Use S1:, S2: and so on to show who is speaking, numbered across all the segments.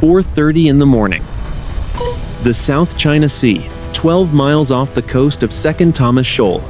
S1: 4:30 in the morning. The South China Sea, 12 miles off the coast of Second Thomas Shoal.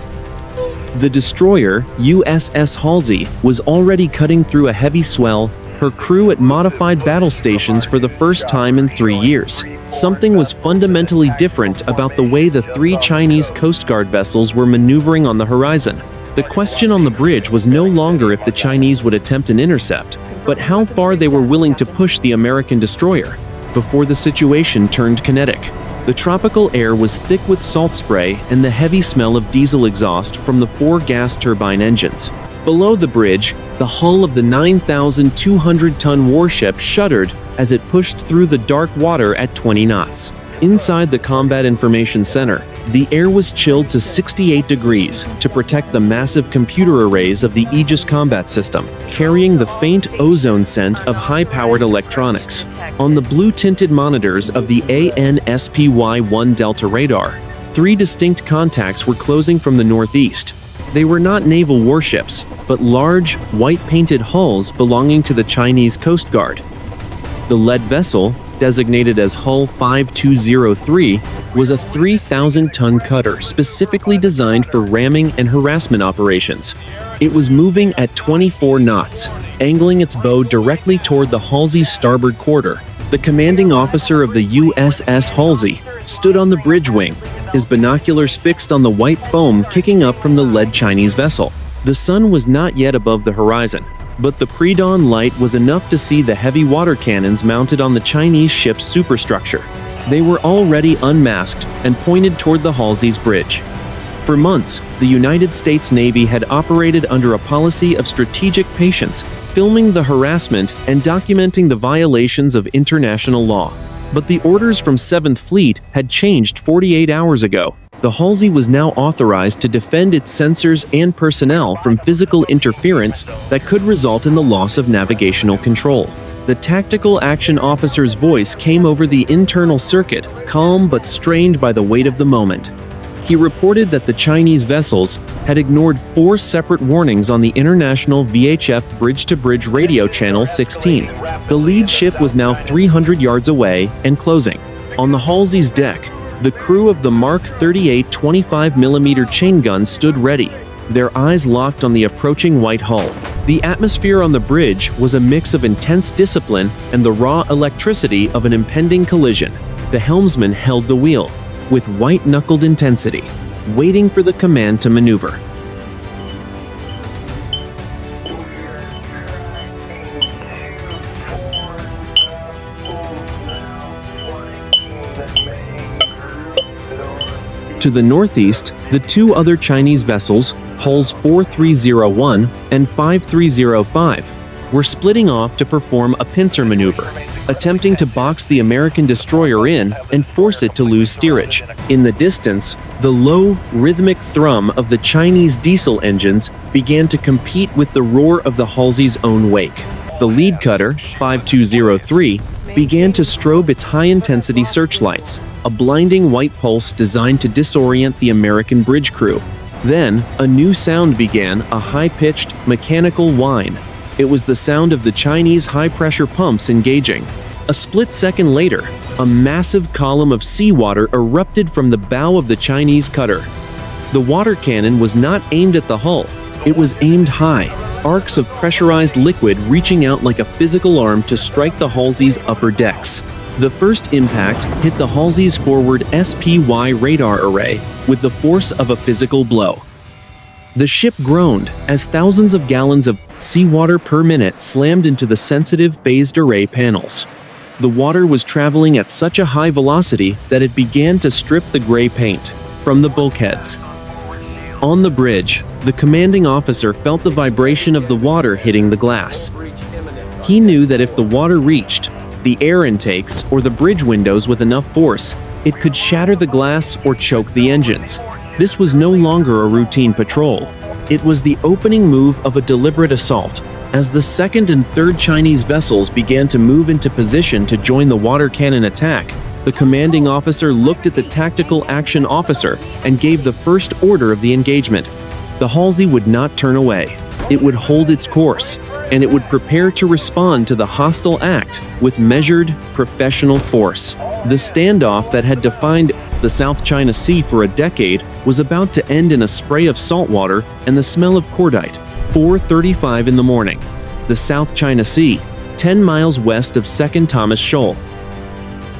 S1: The destroyer, U.S.S. Halsey, was already cutting through a heavy swell, her crew at modified battle stations for the first time in 3 years. Something was fundamentally different about the way the 3 Chinese Coast Guard vessels were maneuvering on the horizon. The question on the bridge was no longer if the Chinese would attempt an intercept, but how far they were willing to push the American destroyer before the situation turned kinetic. The tropical air was thick with salt spray and the heavy smell of diesel exhaust from the 4 gas turbine engines. Below the bridge, the hull of the 9,200-ton warship shuddered as it pushed through the dark water at 20 knots. Inside the Combat Information Center, the air was chilled to 68 degrees to protect the massive computer arrays of the Aegis combat system, carrying the faint ozone scent of high-powered electronics. On the blue-tinted monitors of the ANSPY-1 Delta radar, 3 distinct contacts were closing from the northeast. They were not naval warships, but large, white-painted hulls belonging to the Chinese Coast Guard. The lead vessel, designated as Hull 5203, was a 3,000-ton cutter specifically designed for ramming and harassment operations. It was moving at 24 knots, angling its bow directly toward the Halsey's starboard quarter. The commanding officer of the U.S.S. Halsey stood on the bridge wing, his binoculars fixed on the white foam kicking up from the lead Chinese vessel. The sun was not yet above the horizon, but the pre-dawn light was enough to see the heavy water cannons mounted on the Chinese ship's superstructure. They were already unmasked and pointed toward the Halsey's bridge. For months, the United States Navy had operated under a policy of strategic patience, filming the harassment and documenting the violations of international law. But the orders from 7th Fleet had changed 48 hours ago. The Halsey was now authorized to defend its sensors and personnel from physical interference that could result in the loss of navigational control. The tactical action officer's voice came over the internal circuit, calm but strained by the weight of the moment. He reported that the Chinese vessels had ignored 4 separate warnings on the international VHF bridge-to-bridge radio channel 16. The lead ship was now 300 yards away and closing. On the Halsey's deck, the crew of the Mark 38 25mm chain gun stood ready, their eyes locked on the approaching white hull. The atmosphere on the bridge was a mix of intense discipline and the raw electricity of an impending collision. The helmsman held the wheel, with white-knuckled intensity, waiting for the command to maneuver. To the northeast, the 2 other Chinese vessels, hulls 4301 and 5305, were splitting off to perform a pincer maneuver, attempting to box the American destroyer in and force it to lose steerage. In the distance, the low, rhythmic thrum of the Chinese diesel engines began to compete with the roar of the Halsey's own wake. The lead cutter, 5203, began to strobe its high-intensity searchlights, a blinding white pulse designed to disorient the American bridge crew. Then, a new sound began, a high-pitched, mechanical whine. It was the sound of the Chinese high-pressure pumps engaging. A split second later, a massive column of seawater erupted from the bow of the Chinese cutter. The water cannon was not aimed at the hull, it was aimed high, arcs of pressurized liquid reaching out like a physical arm to strike the Halsey's upper decks. The first impact hit the Halsey's forward SPY radar array with the force of a physical blow. The ship groaned as thousands of gallons of seawater per minute slammed into the sensitive phased array panels. The water was traveling at such a high velocity that it began to strip the gray paint from the bulkheads. On the bridge, the commanding officer felt the vibration of the water hitting the glass. He knew that if the water reached the air intakes or the bridge windows with enough force, it could shatter the glass or choke the engines. This was no longer a routine patrol. It was the opening move of a deliberate assault. As the 2nd and 3rd Chinese vessels began to move into position to join the water cannon attack, the commanding officer looked at the tactical action officer and gave the first order of the engagement. The Halsey would not turn away. It would hold its course, and it would prepare to respond to the hostile act with measured, professional force. The standoff that had defined the South China Sea for a decade was about to end in a spray of salt water and the smell of cordite. 4:35 in the morning. The South China Sea, 10 miles west of Second Thomas Shoal.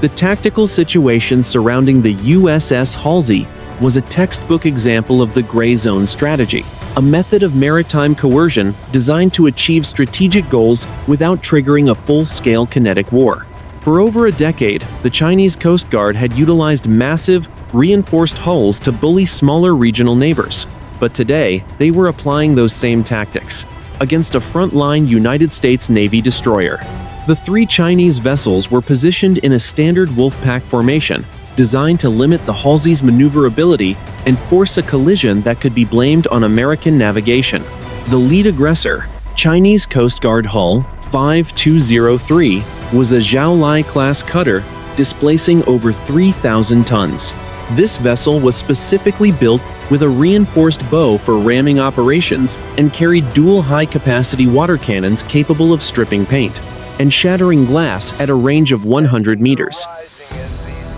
S1: The tactical situation surrounding the U.S.S. Halsey was a textbook example of the gray zone strategy, a method of maritime coercion designed to achieve strategic goals without triggering a full-scale kinetic war. For over a decade, the Chinese Coast Guard had utilized massive, reinforced hulls to bully smaller regional neighbors. But today, they were applying those same tactics against a frontline United States Navy destroyer. The three Chinese vessels were positioned in a standard wolf-pack formation, designed to limit the Halsey's maneuverability and force a collision that could be blamed on American navigation. The lead aggressor, Chinese Coast Guard hull 5203, was a Shoal-class cutter displacing over 3,000 tons. This vessel was specifically built with a reinforced bow for ramming operations and carried dual high-capacity water cannons capable of stripping paint and shattering glass at a range of 100 meters.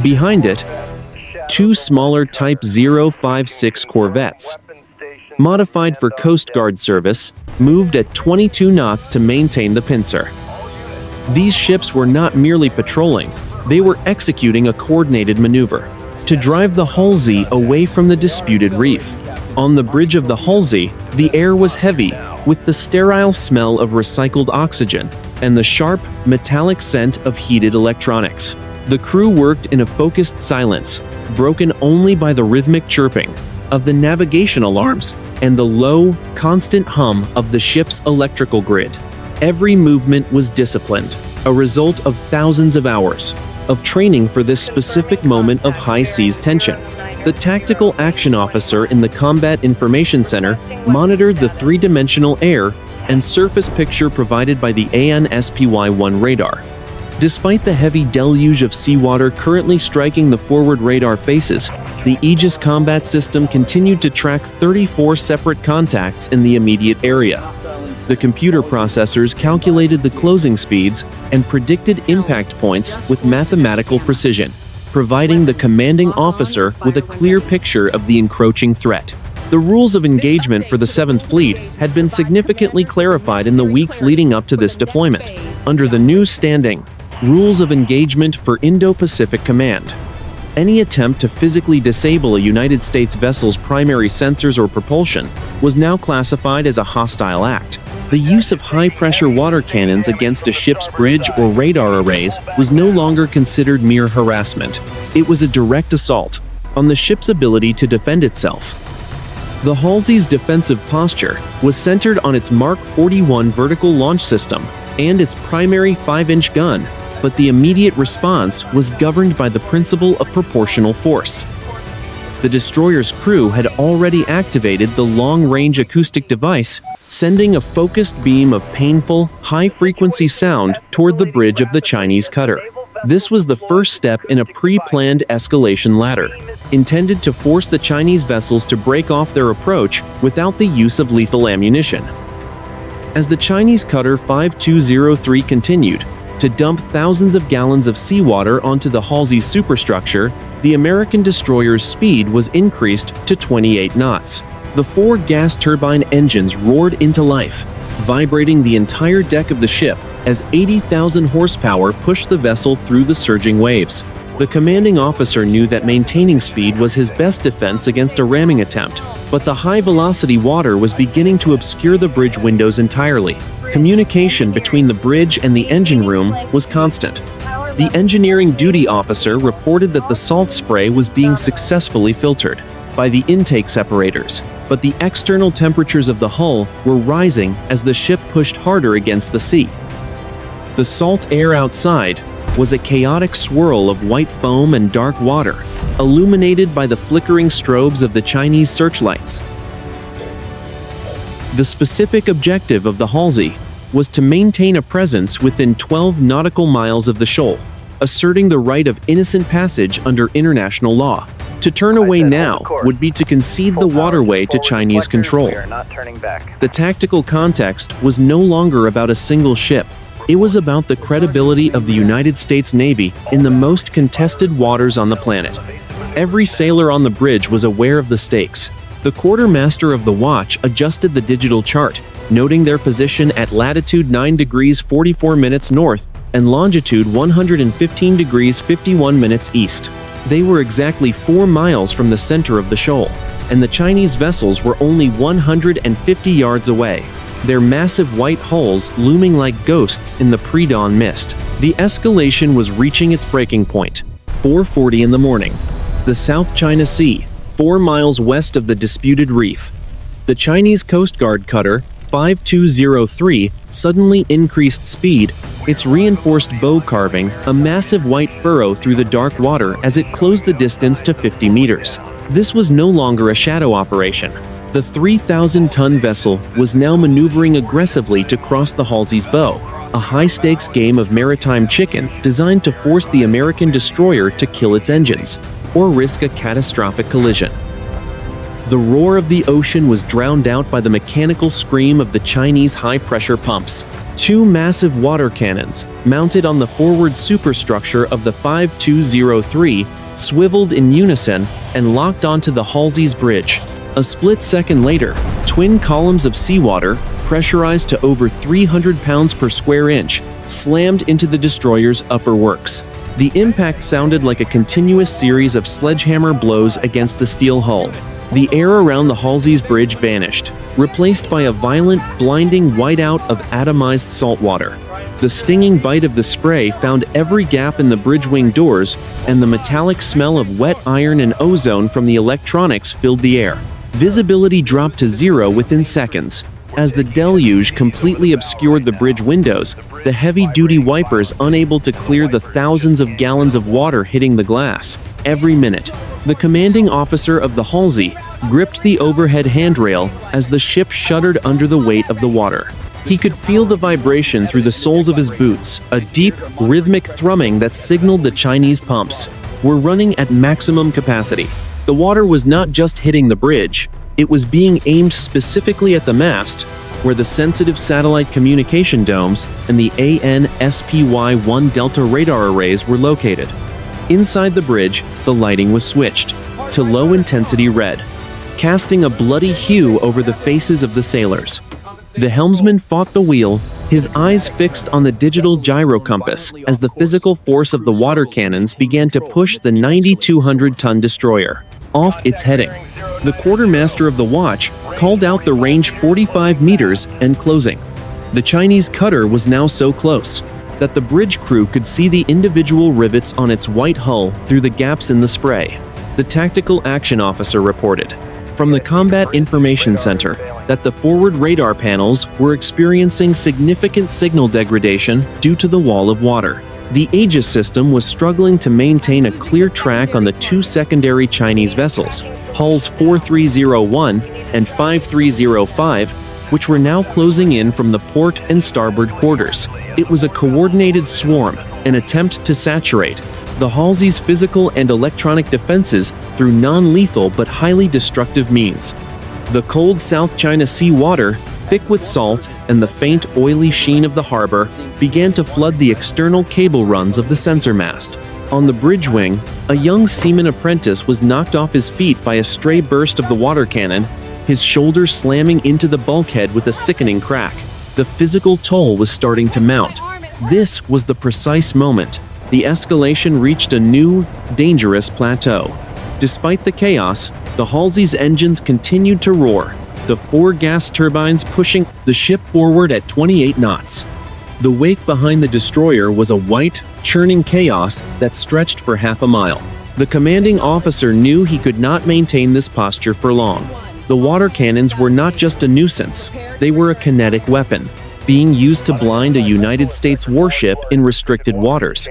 S1: Behind it, two smaller Type 056 corvettes, modified for Coast Guard service, moved at 22 knots to maintain the pincer. These ships were not merely patrolling, they were executing a coordinated maneuver to drive the Halsey away from the disputed reef. On the bridge of the Halsey, the air was heavy, with the sterile smell of recycled oxygen and the sharp, metallic scent of heated electronics. The crew worked in a focused silence, broken only by the rhythmic chirping of the navigation alarms and the low, constant hum of the ship's electrical grid. Every movement was disciplined, a result of thousands of hours of training for this specific moment of high seas tension. The tactical action officer in the Combat Information Center monitored the three-dimensional air and surface picture provided by the ANSPY-1 radar. Despite the heavy deluge of seawater currently striking the forward radar faces, the Aegis combat system continued to track 34 separate contacts in the immediate area. The computer processors calculated the closing speeds and predicted impact points with mathematical precision, providing the commanding officer with a clear picture of the encroaching threat. The rules of engagement for the 7th Fleet had been significantly clarified in the weeks leading up to this deployment. Under the new standing, Rules of Engagement for Indo-Pacific Command, any attempt to physically disable a United States vessel's primary sensors or propulsion was now classified as a hostile act. The use of high-pressure water cannons against a ship's bridge or radar arrays was no longer considered mere harassment. It was a direct assault on the ship's ability to defend itself. The Halsey's defensive posture was centered on its Mark 41 vertical launch system and its primary 5-inch gun, but the immediate response was governed by the principle of proportional force. The destroyer's crew had already activated the long-range acoustic device, sending a focused beam of painful, high-frequency sound toward the bridge of the Chinese cutter. This was the first step in a pre-planned escalation ladder, intended to force the Chinese vessels to break off their approach without the use of lethal ammunition. As the Chinese cutter 5203 continued to dump thousands of gallons of seawater onto the Halsey superstructure, the American destroyer's speed was increased to 28 knots. The 4 gas turbine engines roared into life, vibrating the entire deck of the ship as 80,000 horsepower pushed the vessel through the surging waves. The commanding officer knew that maintaining speed was his best defense against a ramming attempt, but the high-velocity water was beginning to obscure the bridge windows entirely. Communication between the bridge and the engine room was constant. The engineering duty officer reported that the salt spray was being successfully filtered by the intake separators, but the external temperatures of the hull were rising as the ship pushed harder against the sea. The salt air outside was a chaotic swirl of white foam and dark water, illuminated by the flickering strobes of the Chinese searchlights. The specific objective of the Halsey was to maintain a presence within 12 nautical miles of the shoal, asserting the right of innocent passage under international law. To turn away now would be to concede the waterway to Chinese control. The tactical context was no longer about a single ship. It was about the credibility of the United States Navy in the most contested waters on the planet. Every sailor on the bridge was aware of the stakes. The quartermaster of the watch adjusted the digital chart, noting their position at latitude 9 degrees 44 minutes north and longitude 115 degrees 51 minutes east. They were exactly 4 miles from the center of the shoal, and the Chinese vessels were only 150 yards away, their massive white hulls looming like ghosts in the pre-dawn mist. The escalation was reaching its breaking point. 4:40 in the morning. The South China Sea, 4 miles west of the disputed reef. The Chinese Coast Guard cutter 5203 suddenly increased speed, its reinforced bow carving a massive white furrow through the dark water as it closed the distance to 50 meters. This was no longer a shadow operation. The 3,000-ton vessel was now maneuvering aggressively to cross the Halsey's bow, a high-stakes game of maritime chicken designed to force the American destroyer to kill its engines, or risk a catastrophic collision. The roar of the ocean was drowned out by the mechanical scream of the Chinese high-pressure pumps. 2 massive water cannons, mounted on the forward superstructure of the 5203, swiveled in unison and locked onto the Halsey's bridge. A split second later, twin columns of seawater, pressurized to over 300 pounds per square inch, slammed into the destroyer's upper works. The impact sounded like a continuous series of sledgehammer blows against the steel hull. The air around the Halsey's bridge vanished, replaced by a violent, blinding whiteout of atomized salt water. The stinging bite of the spray found every gap in the bridge wing doors, and the metallic smell of wet iron and ozone from the electronics filled the air. Visibility dropped to 0 within seconds. As the deluge completely obscured the bridge windows, the heavy-duty wipers unable to clear the thousands of gallons of water hitting the glass. Every minute, the commanding officer of the Halsey gripped the overhead handrail as the ship shuddered under the weight of the water. He could feel the vibration through the soles of his boots, a deep, rhythmic thrumming that signaled the Chinese pumps were running at maximum capacity. The water was not just hitting the bridge, it was being aimed specifically at the mast, where the sensitive satellite communication domes and the AN/SPY-1 Delta radar arrays were located. Inside the bridge, the lighting was switched to low-intensity red, casting a bloody hue over the faces of the sailors. The helmsman fought the wheel, his eyes fixed on the digital gyro compass as the physical force of the water cannons began to push the 9,200-ton destroyer off its heading. The quartermaster of the watch called out the range 45 meters and closing. The Chinese cutter was now so close that the bridge crew could see the individual rivets on its white hull through the gaps in the spray. The tactical action officer reported from the Combat Information Center that the forward radar panels were experiencing significant signal degradation due to the wall of water. The Aegis system was struggling to maintain a clear track on the 2 secondary Chinese vessels, hulls 4301 and 5305, which were now closing in from the port and starboard quarters. It was a coordinated swarm, an attempt to saturate the Halsey's physical and electronic defenses through non-lethal but highly destructive means. The cold South China Sea water, thick with salt, and the faint, oily sheen of the harbor began to flood the external cable runs of the sensor mast. On the bridge wing, a young seaman apprentice was knocked off his feet by a stray burst of the water cannon, his shoulders slamming into the bulkhead with a sickening crack. The physical toll was starting to mount. This was the precise moment the escalation reached a new, dangerous plateau. Despite the chaos, the Halsey's engines continued to roar, the 4 gas turbines pushing the ship forward at 28 knots. The wake behind the destroyer was a white, churning chaos that stretched for half a mile. The commanding officer knew he could not maintain this posture for long. The water cannons were not just a nuisance, they were a kinetic weapon, being used to blind a United States warship in restricted waters.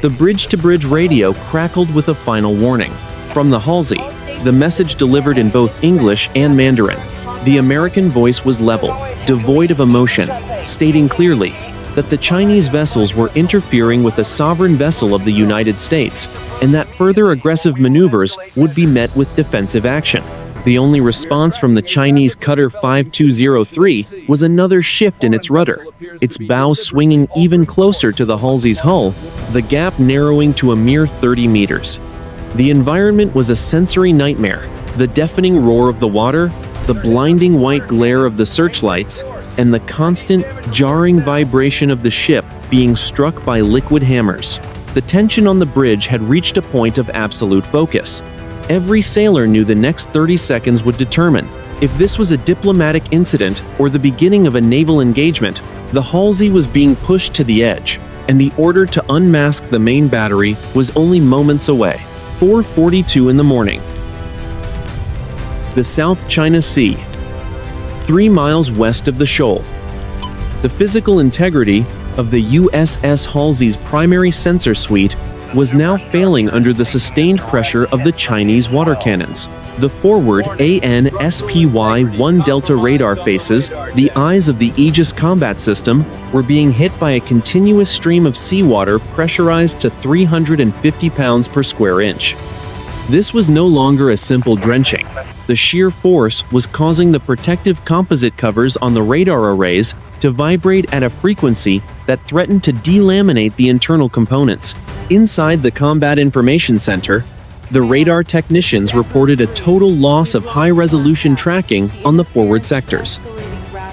S1: The bridge-to-bridge radio crackled with a final warning. From the Halsey, the message delivered in both English and Mandarin. The American voice was level, devoid of emotion, stating clearly, that the Chinese vessels were interfering with a sovereign vessel of the United States, and that further aggressive maneuvers would be met with defensive action. The only response from the Chinese cutter 5203 was another shift in its rudder, its bow swinging even closer to the Halsey's hull, the gap narrowing to a mere 30 meters. The environment was a sensory nightmare, the deafening roar of the water, the blinding white glare of the searchlights, and the constant, jarring vibration of the ship being struck by liquid hammers. The tension on the bridge had reached a point of absolute focus. Every sailor knew the next 30 seconds would determine if this was a diplomatic incident or the beginning of a naval engagement. The Halsey was being pushed to the edge, and the order to unmask the main battery was only moments away. 4:42 in the morning. The South China Sea, 3 miles west of the Shoal. The physical integrity of the U.S.S. Halsey's primary sensor suite was now failing under the sustained pressure of the Chinese water cannons. The forward AN/SPY-1 Delta radar faces, the eyes of the Aegis combat system, were being hit by a continuous stream of seawater pressurized to 350 pounds per square inch. This was no longer a simple drenching. The sheer force was causing the protective composite covers on the radar arrays to vibrate at a frequency that threatened to delaminate the internal components. Inside the Combat Information Center, the radar technicians reported a total loss of high-resolution tracking on the forward sectors.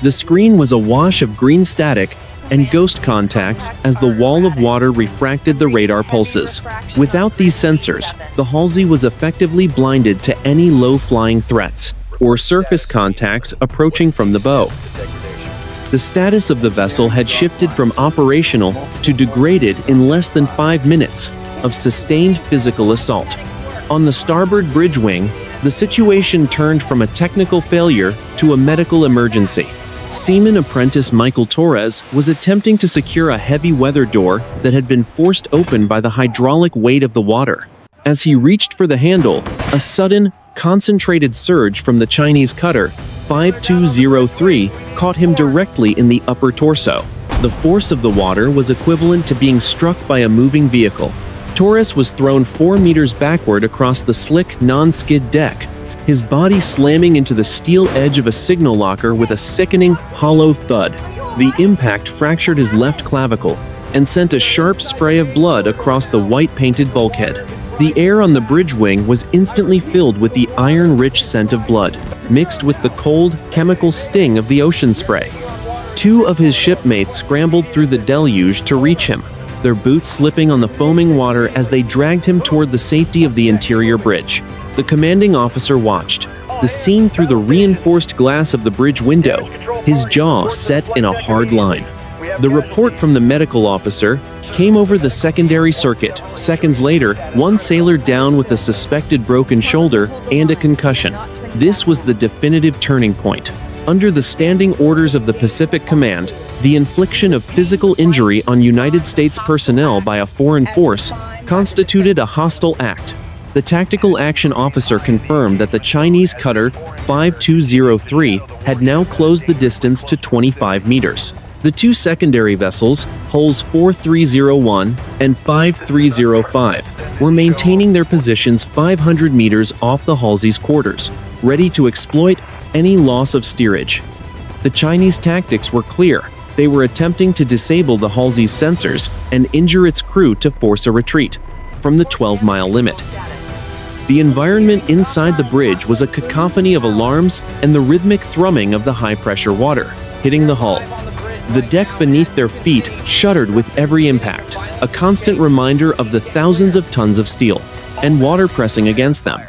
S1: The screen was awash of green static and ghost contacts as the wall of water refracted the radar pulses. Without these sensors, the Halsey was effectively blinded to any low-flying threats or surface contacts approaching from the bow. The status of the vessel had shifted from operational to degraded in less than 5 minutes of sustained physical assault. On the starboard bridge wing, the situation turned from a technical failure to a medical emergency. Seaman apprentice Michael Torres was attempting to secure a heavy weather door that had been forced open by the hydraulic weight of the water. As he reached for the handle, a sudden, concentrated surge from the Chinese cutter 5203 caught him directly in the upper torso. The force of the water was equivalent to being struck by a moving vehicle. Torres was thrown 4 meters backward across the slick, non-skid deck, his body slamming into the steel edge of a signal locker with a sickening, hollow thud. The impact fractured his left clavicle and sent a sharp spray of blood across the white-painted bulkhead. The air on the bridge wing was instantly filled with the iron-rich scent of blood, mixed with the cold, chemical sting of the ocean spray. 2 of his shipmates scrambled through the deluge to reach him, their boots slipping on the foaming water as they dragged him toward the safety of the interior bridge. The commanding officer watched, the scene through the reinforced glass of the bridge window, his jaw set in a hard line. The report from the medical officer came over the secondary circuit. Seconds later, 1 sailor down with a suspected broken shoulder and a concussion. This was the definitive turning point. Under the standing orders of the Pacific Command, the infliction of physical injury on United States personnel by a foreign force constituted a hostile act. The tactical action officer confirmed that the Chinese cutter 5203 had now closed the distance to 25 meters. The 2 secondary vessels, hulls 4301 and 5305, were maintaining their positions 500 meters off the Halsey's quarters, ready to exploit any loss of steerage. The Chinese tactics were clear. They were attempting to disable the Halsey's sensors and injure its crew to force a retreat from the 12-mile limit. The environment inside the bridge was a cacophony of alarms and the rhythmic thrumming of the high-pressure water hitting the hull. The deck beneath their feet shuddered with every impact, a constant reminder of the thousands of tons of steel and water pressing against them.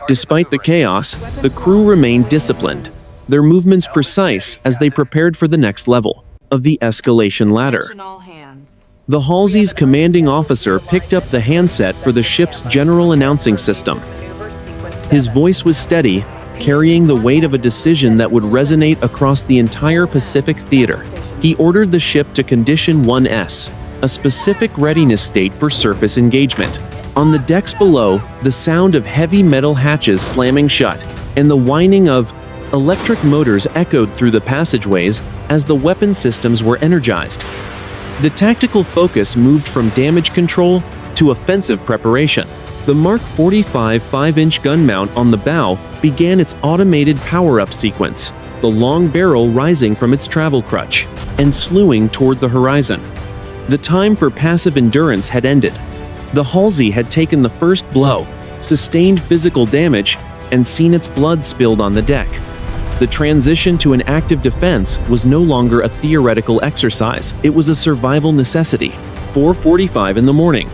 S1: Despite the chaos, the crew remained disciplined, their movements precise as they prepared for the next level of the escalation ladder. The Halsey's commanding officer picked up the handset for the ship's general announcing system. His voice was steady, carrying the weight of a decision that would resonate across the entire Pacific theater. He ordered the ship to Condition 1S, a specific readiness state for surface engagement. On the decks below, the sound of heavy metal hatches slamming shut and the whining of electric motors echoed through the passageways as the weapon systems were energized. The tactical focus moved from damage control to offensive preparation. The Mark 45 5-inch gun mount on the bow began its automated power-up sequence, the long barrel rising from its travel crutch and slewing toward the horizon. The time for passive endurance had ended. The Halsey had taken the first blow, sustained physical damage, and seen its blood spilled on the deck. The transition to an active defense was no longer a theoretical exercise, it was a survival necessity. 4:45 in the morning.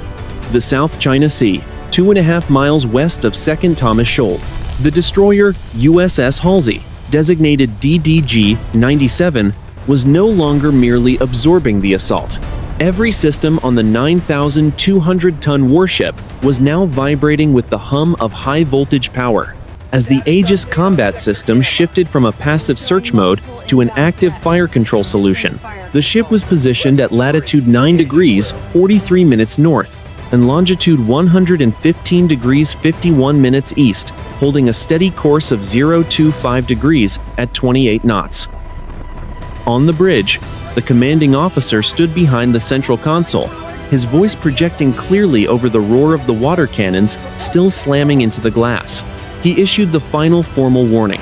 S1: The South China Sea, 2.5 miles west of 2nd Thomas Shoal. The destroyer U.S.S. Halsey, designated DDG-97, was no longer merely absorbing the assault. Every system on the 9,200-ton warship was now vibrating with the hum of high-voltage power. As the Aegis combat system shifted from a passive search mode to an active fire control solution, the ship was positioned at latitude 9 degrees 43 minutes north and longitude 115 degrees 51 minutes east, holding a steady course of 025 degrees at 28 knots. On the bridge, the commanding officer stood behind the central console, his voice projecting clearly over the roar of the water cannons still slamming into the glass. He issued the final formal warning.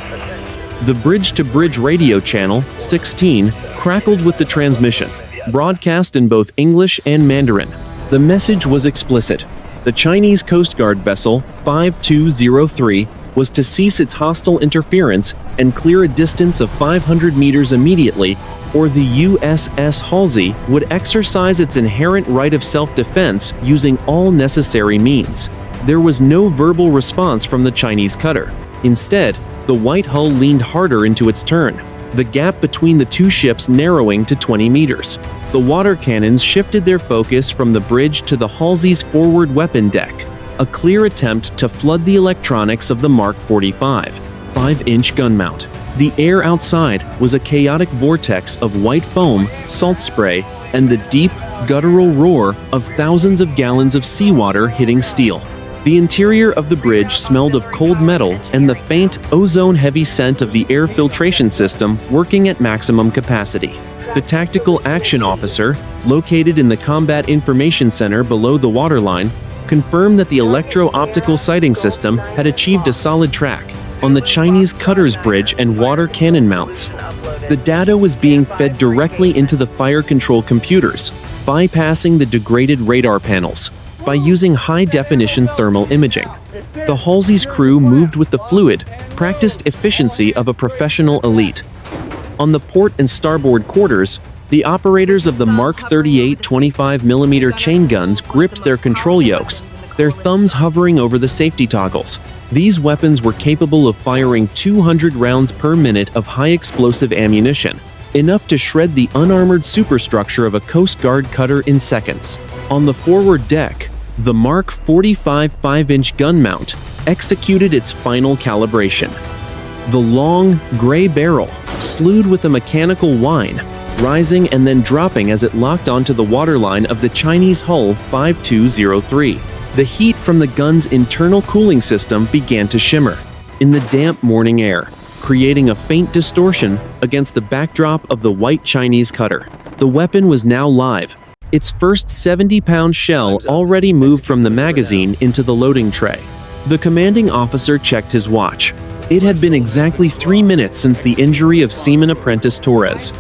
S1: The bridge-to-bridge radio channel, 16, crackled with the transmission, broadcast in both English and Mandarin. The message was explicit. The Chinese Coast Guard vessel 5203 was to cease its hostile interference and clear a distance of 500 meters immediately, or the U.S.S. Halsey would exercise its inherent right of self-defense using all necessary means. There was no verbal response from the Chinese cutter. Instead, the white hull leaned harder into its turn, the gap between the two ships narrowing to 20 meters. The water cannons shifted their focus from the bridge to the Halsey's forward weapon deck, a clear attempt to flood the electronics of the Mark 45 5-inch gun mount. The air outside was a chaotic vortex of white foam, salt spray, and the deep, guttural roar of thousands of gallons of seawater hitting steel. The interior of the bridge smelled of cold metal and the faint, ozone-heavy scent of the air filtration system working at maximum capacity. The tactical action officer, located in the Combat Information Center below the waterline, confirmed that the electro-optical sighting system had achieved a solid track on the Chinese cutter's bridge and water cannon mounts. The data was being fed directly into the fire control computers, bypassing the degraded radar panels, by using high-definition thermal imaging. The Halsey's crew moved with the fluid, practiced efficiency of a professional elite. On the port and starboard quarters, the operators of the Mark 38 25mm chain guns gripped their control yokes, their thumbs hovering over the safety toggles. These weapons were capable of firing 200 rounds per minute of high-explosive ammunition, enough to shred the unarmored superstructure of a Coast Guard cutter in seconds. On the forward deck, the Mark 45 5-inch gun mount executed its final calibration. The long, gray barrel slewed with a mechanical whine, rising and then dropping as it locked onto the waterline of the Chinese hull 5203. The heat from the gun's internal cooling system began to shimmer in the damp morning air, creating a faint distortion against the backdrop of the white Chinese cutter. The weapon was now live, its first 70-pound shell already moved from the magazine into the loading tray. The commanding officer checked his watch. It had been exactly 3 minutes since the injury of Seaman Apprentice Torres.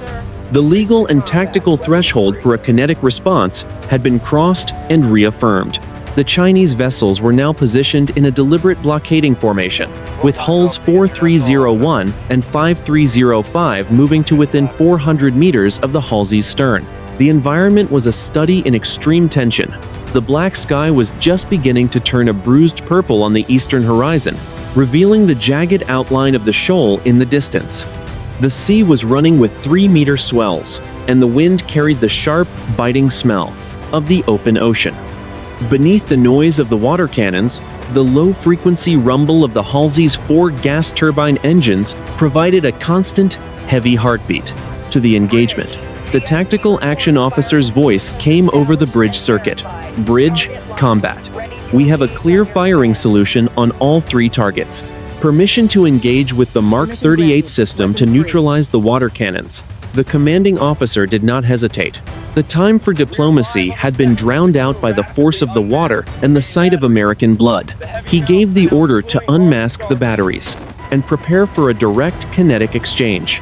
S1: The legal and tactical threshold for a kinetic response had been crossed and reaffirmed. The Chinese vessels were now positioned in a deliberate blockading formation, with hulls 4301 and 5305 moving to within 400 meters of the Halsey's stern. The environment was a study in extreme tension. The black sky was just beginning to turn a bruised purple on the eastern horizon, revealing the jagged outline of the shoal in the distance. The sea was running with 3-meter swells, and the wind carried the sharp, biting smell of the open ocean. Beneath the noise of the water cannons, the low-frequency rumble of the Halsey's 4 gas turbine engines provided a constant, heavy heartbeat to the engagement. The tactical action officer's voice came over the bridge circuit. Bridge, combat. We have a clear firing solution on all 3 targets. Permission to engage with the Mark 38 system to neutralize the water cannons. The commanding officer did not hesitate. The time for diplomacy had been drowned out by the force of the water and the sight of American blood. He gave the order to unmask the batteries and prepare for a direct kinetic exchange.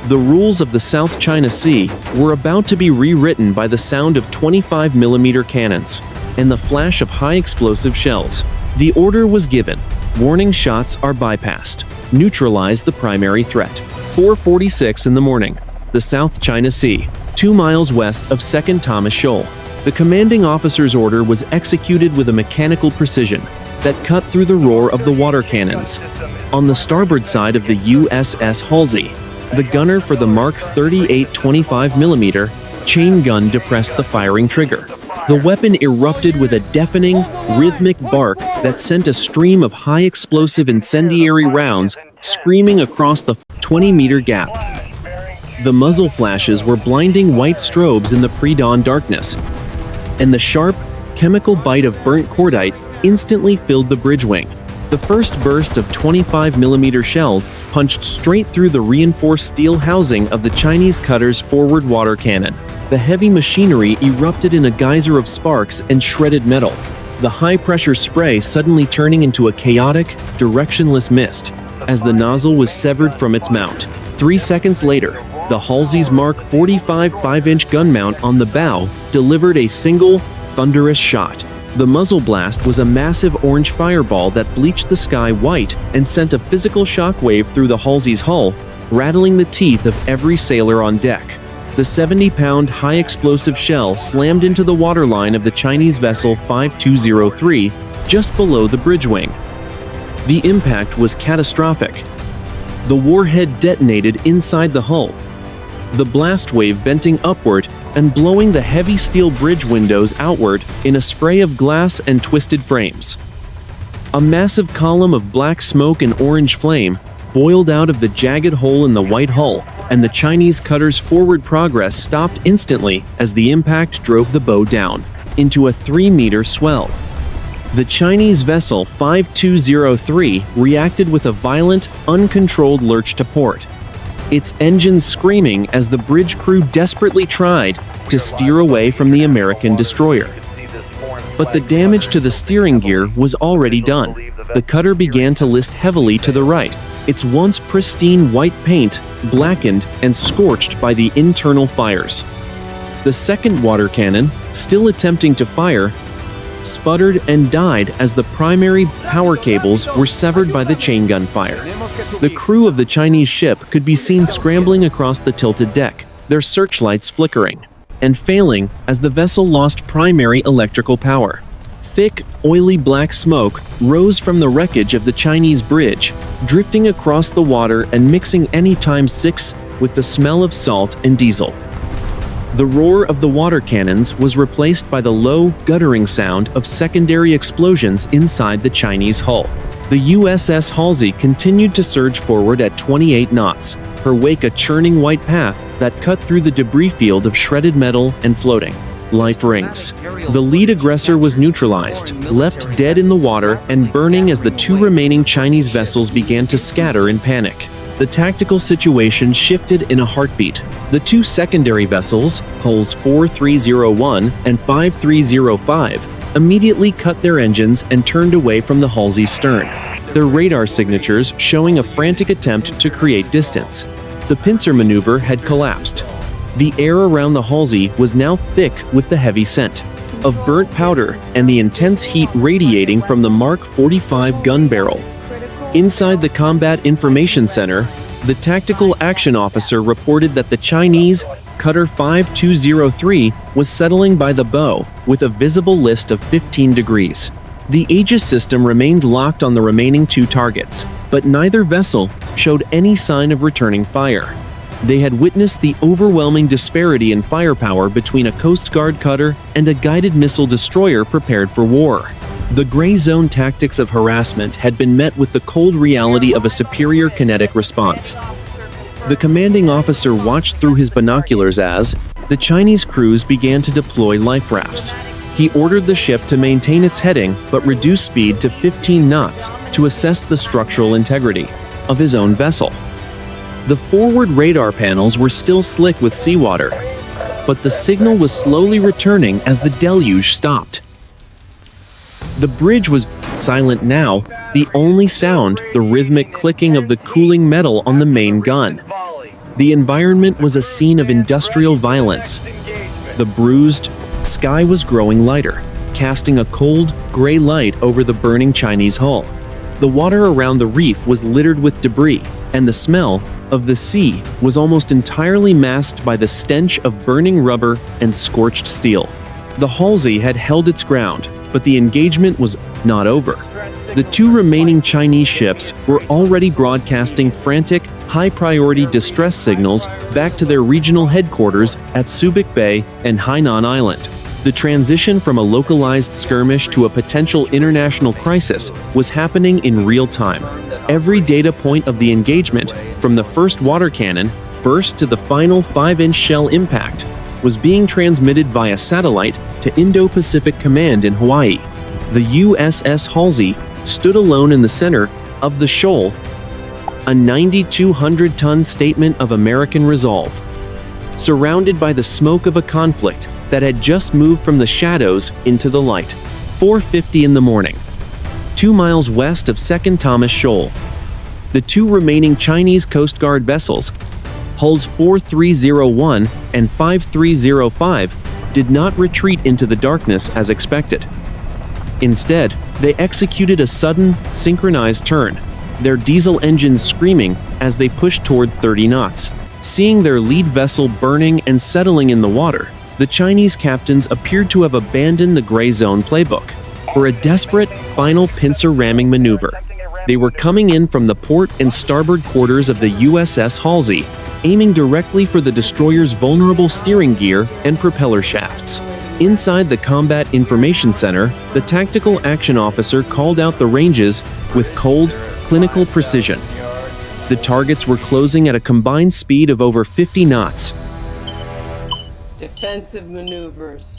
S1: The rules of the South China Sea were about to be rewritten by the sound of 25mm cannons and the flash of high-explosive shells. The order was given. Warning shots are bypassed. Neutralize the primary threat. 4:46 in the morning. The South China Sea, 2 miles west of 2nd Thomas Shoal. The commanding officer's order was executed with a mechanical precision that cut through the roar of the water cannons. On the starboard side of the U.S.S. Halsey, the gunner for the Mark 38 25mm chain gun depressed the firing trigger. The weapon erupted with a deafening, rhythmic bark that sent a stream of high-explosive incendiary rounds screaming across the 20-meter gap. The muzzle flashes were blinding white strobes in the pre-dawn darkness, and the sharp, chemical bite of burnt cordite instantly filled the bridge wing. The first burst of 25mm shells punched straight through the reinforced steel housing of the Chinese cutter's forward water cannon. The heavy machinery erupted in a geyser of sparks and shredded metal, the high-pressure spray suddenly turning into a chaotic, directionless mist as the nozzle was severed from its mount. 3 seconds later, the Halsey's Mark 45 5-inch gun mount on the bow delivered a single, thunderous shot. The muzzle blast was a massive orange fireball that bleached the sky white and sent a physical shockwave through the Halsey's hull, rattling the teeth of every sailor on deck. The 70-pound high-explosive shell slammed into the waterline of the Chinese vessel 5203 just below the bridge wing. The impact was catastrophic. The warhead detonated inside the hull, the blast wave venting upward and blowing the heavy steel bridge windows outward in a spray of glass and twisted frames. A massive column of black smoke and orange flame boiled out of the jagged hole in the white hull, and the Chinese cutter's forward progress stopped instantly as the impact drove the bow down into a 3-meter swell. The Chinese vessel 5203 reacted with a violent, uncontrolled lurch to port, its engines screaming as the bridge crew desperately tried to steer away from the American destroyer. But the damage to the steering gear was already done. The cutter began to list heavily to the right, its once pristine white paint blackened and scorched by the internal fires. The second water cannon, still attempting to fire, sputtered and died as the primary power cables were severed by the chain gun fire. The crew of the Chinese ship could be seen scrambling across the tilted deck, their searchlights flickering and failing as the vessel lost primary electrical power. Thick, oily black smoke rose from the wreckage of the Chinese bridge, drifting across the water and mixing any ×6 with the smell of salt and diesel. The roar of the water cannons was replaced by the low, guttering sound of secondary explosions inside the Chinese hull. The U.S.S. Halsey continued to surge forward at 28 knots, her wake a churning white path that cut through the debris field of shredded metal and floating life rings. The lead aggressor was neutralized, left dead in the water and burning as the 2 remaining Chinese vessels began to scatter in panic. The tactical situation shifted in a heartbeat. The 2 secondary vessels, hulls 4301 and 5305, immediately cut their engines and turned away from the Halsey's stern, their radar signatures showing a frantic attempt to create distance. The pincer maneuver had collapsed. The air around the Halsey was now thick with the heavy scent of burnt powder and the intense heat radiating from the Mark 45 gun barrel. Inside the Combat Information Center, the Tactical Action Officer reported that the Chinese Cutter 5203 was settling by the bow with a visible list of 15 degrees. The Aegis system remained locked on the remaining 2 targets, but neither vessel showed any sign of returning fire. They had witnessed the overwhelming disparity in firepower between a Coast Guard cutter and a guided missile destroyer prepared for war. The gray zone tactics of harassment had been met with the cold reality of a superior kinetic response. The commanding officer watched through his binoculars as the Chinese crews began to deploy life rafts. He ordered the ship to maintain its heading but reduce speed to 15 knots to assess the structural integrity of his own vessel. The forward radar panels were still slick with seawater, but the signal was slowly returning as the deluge stopped. The bridge was silent now, the only sound the rhythmic clicking of the cooling metal on the main gun. The environment was a scene of industrial violence. The bruised sky was growing lighter, casting a cold, gray light over the burning Chinese hull. The water around the reef was littered with debris, and the smell of the sea was almost entirely masked by the stench of burning rubber and scorched steel. The Halsey had held its ground, but the engagement was not over. The two remaining Chinese ships were already broadcasting frantic, high-priority distress signals back to their regional headquarters at Subic Bay and Hainan Island. The transition from a localized skirmish to a potential international crisis was happening in real time. Every data point of the engagement, from the first water cannon burst to the final 5-inch shell impact, was being transmitted via satellite to Indo-Pacific Command in Hawaii. The U.S.S. Halsey stood alone in the center of the Shoal, a 9,200-ton statement of American resolve. Surrounded by the smoke of a conflict that had just moved from the shadows into the light. 4:50 in the morning. 2 miles west of 2nd Thomas Shoal. The two remaining Chinese Coast Guard vessels, hulls 4301 and 5305, did not retreat into the darkness as expected. Instead, they executed a sudden, synchronized turn, their diesel engines screaming as they pushed toward 30 knots. Seeing their lead vessel burning and settling in the water, the Chinese captains appeared to have abandoned the gray zone playbook for a desperate, final pincer ramming maneuver. They were coming in from the port and starboard quarters of the U.S.S. Halsey, aiming directly for the destroyer's vulnerable steering gear and propeller shafts. Inside the Combat Information Center, the tactical action officer called out the ranges with cold, clinical precision. The targets were closing at a combined speed of over 50 knots.
S2: Defensive maneuvers.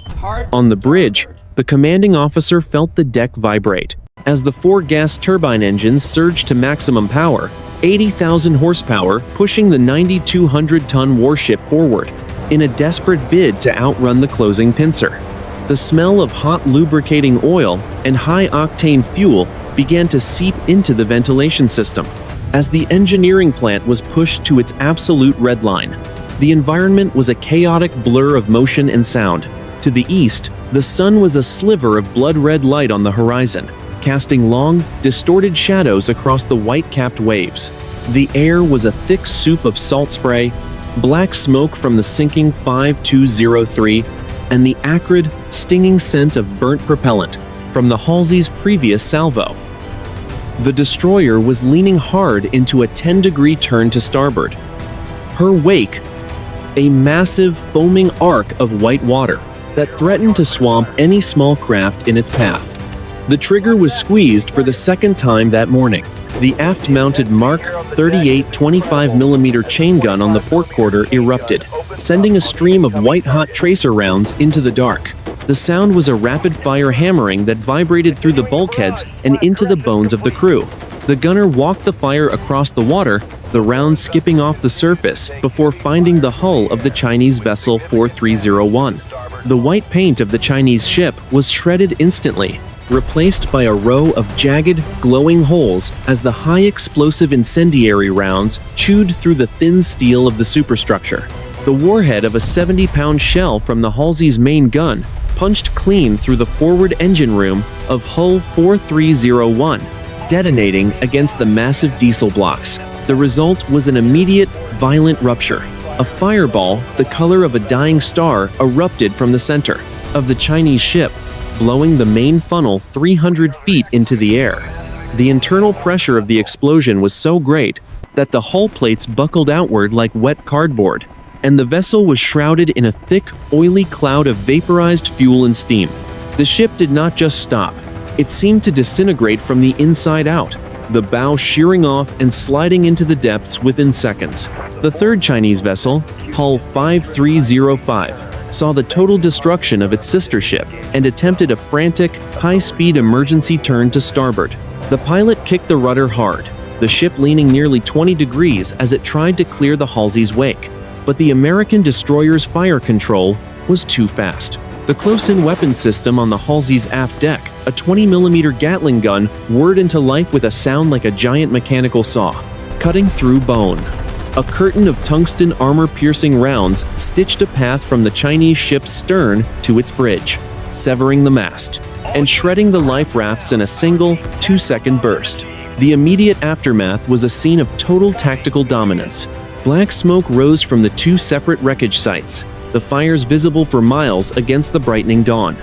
S1: On the bridge, the commanding officer felt the deck vibrate. As the 4 gas turbine engines surged to maximum power, 80,000 horsepower, pushing the 9,200-ton warship forward in a desperate bid to outrun the closing pincer. The smell of hot lubricating oil and high-octane fuel began to seep into the ventilation system. As the engineering plant was pushed to its absolute red line, the environment was a chaotic blur of motion and sound. To the east, the sun was a sliver of blood-red light on the horizon, casting long, distorted shadows across the white-capped waves. The air was a thick soup of salt spray, black smoke from the sinking 5203, and the acrid, stinging scent of burnt propellant from the Halsey's previous salvo. The destroyer was leaning hard into a 10-degree turn to starboard. Her wake, a massive, foaming arc of white water that threatened to swamp any small craft in its path. The trigger was squeezed for the second time that morning. The aft-mounted Mark 38 25mm chain gun on the port quarter erupted, sending a stream of white-hot tracer rounds into the dark. The sound was a rapid-fire hammering that vibrated through the bulkheads and into the bones of the crew. The gunner walked the fire across the water, the rounds skipping off the surface before finding the hull of the Chinese vessel 4301. The white paint of the Chinese ship was shredded instantly, replaced by a row of jagged, glowing holes as the high-explosive incendiary rounds chewed through the thin steel of the superstructure. The warhead of a 70-pound shell from the Halsey's main gun punched clean through the forward engine room of hull 4301, detonating against the massive diesel blocks. The result was an immediate, violent rupture. A fireball, the color of a dying star, erupted from the center of the Chinese ship, blowing the main funnel 300 feet into the air. The internal pressure of the explosion was so great that the hull plates buckled outward like wet cardboard, and the vessel was shrouded in a thick, oily cloud of vaporized fuel and steam. The ship did not just stop. It seemed to disintegrate from the inside out, the bow shearing off and sliding into the depths within seconds. The third Chinese vessel, hull 5305, saw the total destruction of its sister ship and attempted a frantic, high-speed emergency turn to starboard. The pilot kicked the rudder hard, the ship leaning nearly 20 degrees as it tried to clear the Halsey's wake. but the American destroyer's fire control was too fast. The close-in weapon system on the Halsey's aft deck, a 20mm Gatling gun, whirred into life with a sound like a giant mechanical saw, cutting through bone. A curtain of tungsten armor-piercing rounds stitched a path from the Chinese ship's stern to its bridge, severing the mast and shredding the life rafts in a single 2-second burst. The immediate aftermath was a scene of total tactical dominance. Black smoke rose from the two separate wreckage sites, the fires visible for miles against the brightening dawn.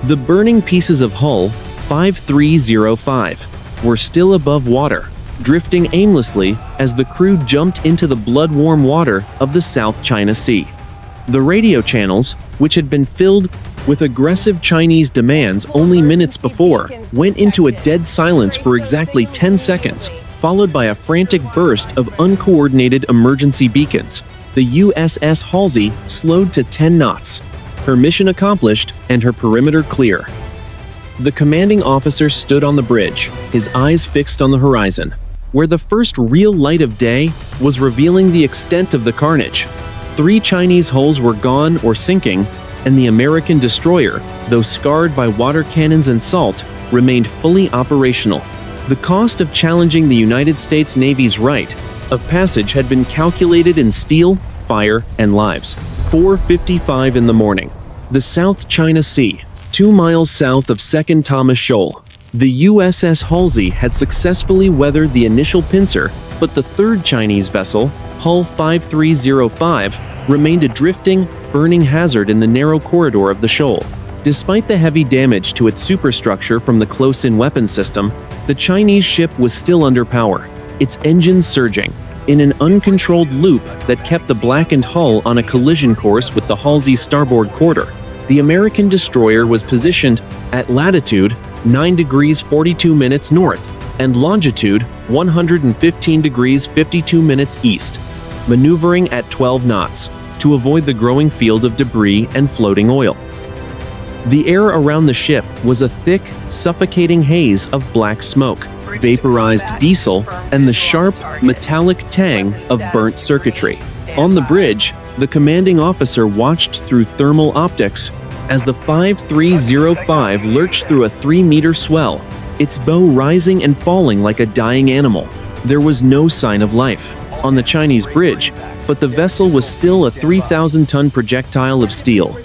S1: The burning pieces of hull 5305 were still above water, drifting aimlessly as the crew jumped into the blood-warm water of the South China Sea. The radio channels, which had been filled with aggressive Chinese demands only minutes before, went into a dead silence for exactly 10 seconds, followed by a frantic burst of uncoordinated emergency beacons. The U.S.S. Halsey slowed to 10 knots, her mission accomplished and her perimeter clear. The commanding officer stood on the bridge, his eyes fixed on the horizon, where the first real light of day was revealing the extent of the carnage. 3 Chinese hulls were gone or sinking, and the American destroyer, though scarred by water cannons and salt, remained fully operational. The cost of challenging the United States Navy's right of passage had been calculated in steel, fire, and lives. 4:55 in the morning. The South China Sea, 2 miles south of 2nd Thomas Shoal. The U.S.S. Halsey had successfully weathered the initial pincer, but the third Chinese vessel, Hull 5305, remained a drifting, burning hazard in the narrow corridor of the shoal. Despite the heavy damage to its superstructure from the close-in weapon system, the Chinese ship was still under power, its engines surging, in an uncontrolled loop that kept the blackened hull on a collision course with the Halsey's starboard quarter. The American destroyer was positioned at latitude 9 degrees 42 minutes north and longitude 115 degrees 52 minutes east, maneuvering at 12 knots to avoid the growing field of debris and floating oil. The air around the ship was a thick, suffocating haze of black smoke, vaporized diesel, and the sharp, metallic tang of burnt circuitry. On the bridge, the commanding officer watched through thermal optics as the 5305 lurched through a 3-meter swell, its bow rising and falling like a dying animal. There was no sign of life on the Chinese bridge, but the vessel was still a 3,000-ton projectile of steel.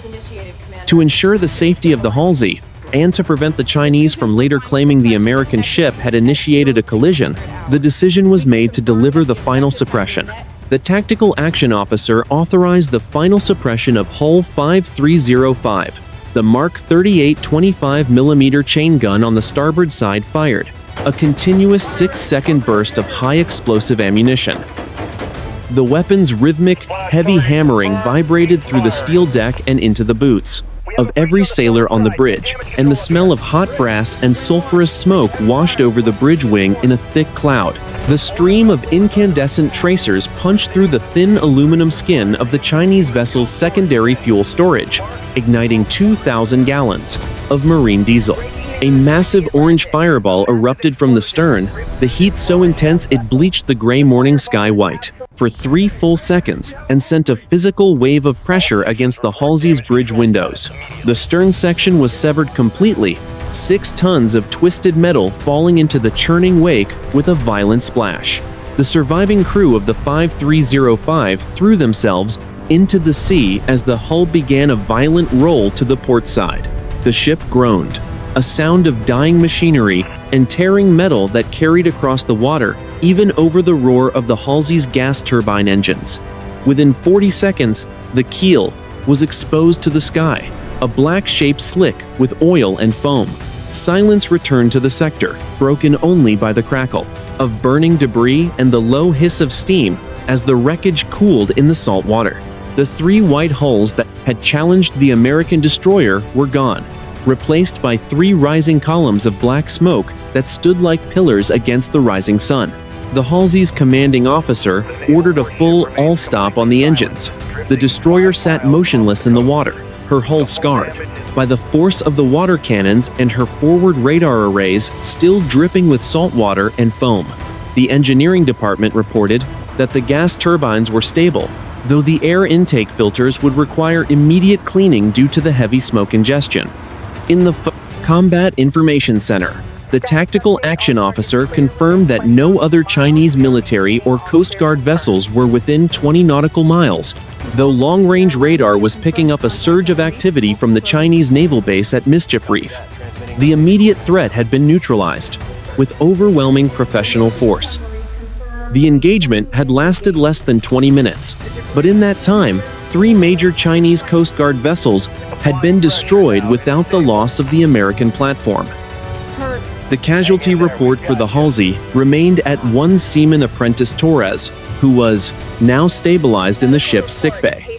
S1: To ensure the safety of the Halsey, and to prevent the Chinese from later claiming the American ship had initiated a collision, the decision was made to deliver the final suppression. The Tactical Action Officer authorized the final suppression of Hull 5305. The Mark 38 25mm chain gun on the starboard side fired a continuous 6-second burst of high-explosive ammunition. The weapon's rhythmic, heavy hammering vibrated through the steel deck and into the boots of every sailor on the bridge, and the smell of hot brass and sulfurous smoke washed over the bridge wing in a thick cloud. The stream of incandescent tracers punched through the thin aluminum skin of the Chinese vessel's secondary fuel storage, igniting 2,000 gallons of marine diesel. A massive orange fireball erupted from the stern, the heat so intense it bleached the gray morning sky white for 3 full seconds and sent a physical wave of pressure against the Halsey's bridge windows. The stern section was severed completely, 6 tons of twisted metal falling into the churning wake with a violent splash. The surviving crew of the 5305 threw themselves into the sea as the hull began a violent roll to the port side. The ship groaned, a sound of dying machinery and tearing metal that carried across the water, even over the roar of the Halsey's gas turbine engines. Within 40 seconds, the keel was exposed to the sky, a black-shaped slick with oil and foam. Silence returned to the sector, broken only by the crackle of burning debris and the low hiss of steam as the wreckage cooled in the salt water. The 3 white hulls that had challenged the American destroyer were gone, replaced by 3 rising columns of black smoke that stood like pillars against the rising sun. The Halsey's commanding officer ordered a full all-stop on the engines. The destroyer sat motionless in the water, her hull scarred by the force of the water cannons and her forward radar arrays still dripping with salt water and foam. The engineering department reported that the gas turbines were stable, though the air intake filters would require immediate cleaning due to the heavy smoke ingestion. In the Combat Information Center, the Tactical Action Officer confirmed that no other Chinese military or Coast Guard vessels were within 20 nautical miles, though long-range radar was picking up a surge of activity from the Chinese naval base at Mischief Reef. The immediate threat had been neutralized, with overwhelming professional force. The engagement had lasted less than 20 minutes, but in that time, 3 major Chinese Coast Guard vessels had been destroyed without the loss of the American platform. The casualty report for the Halsey remained at 1 Seaman Apprentice Torres, who was now stabilized in the ship's sickbay.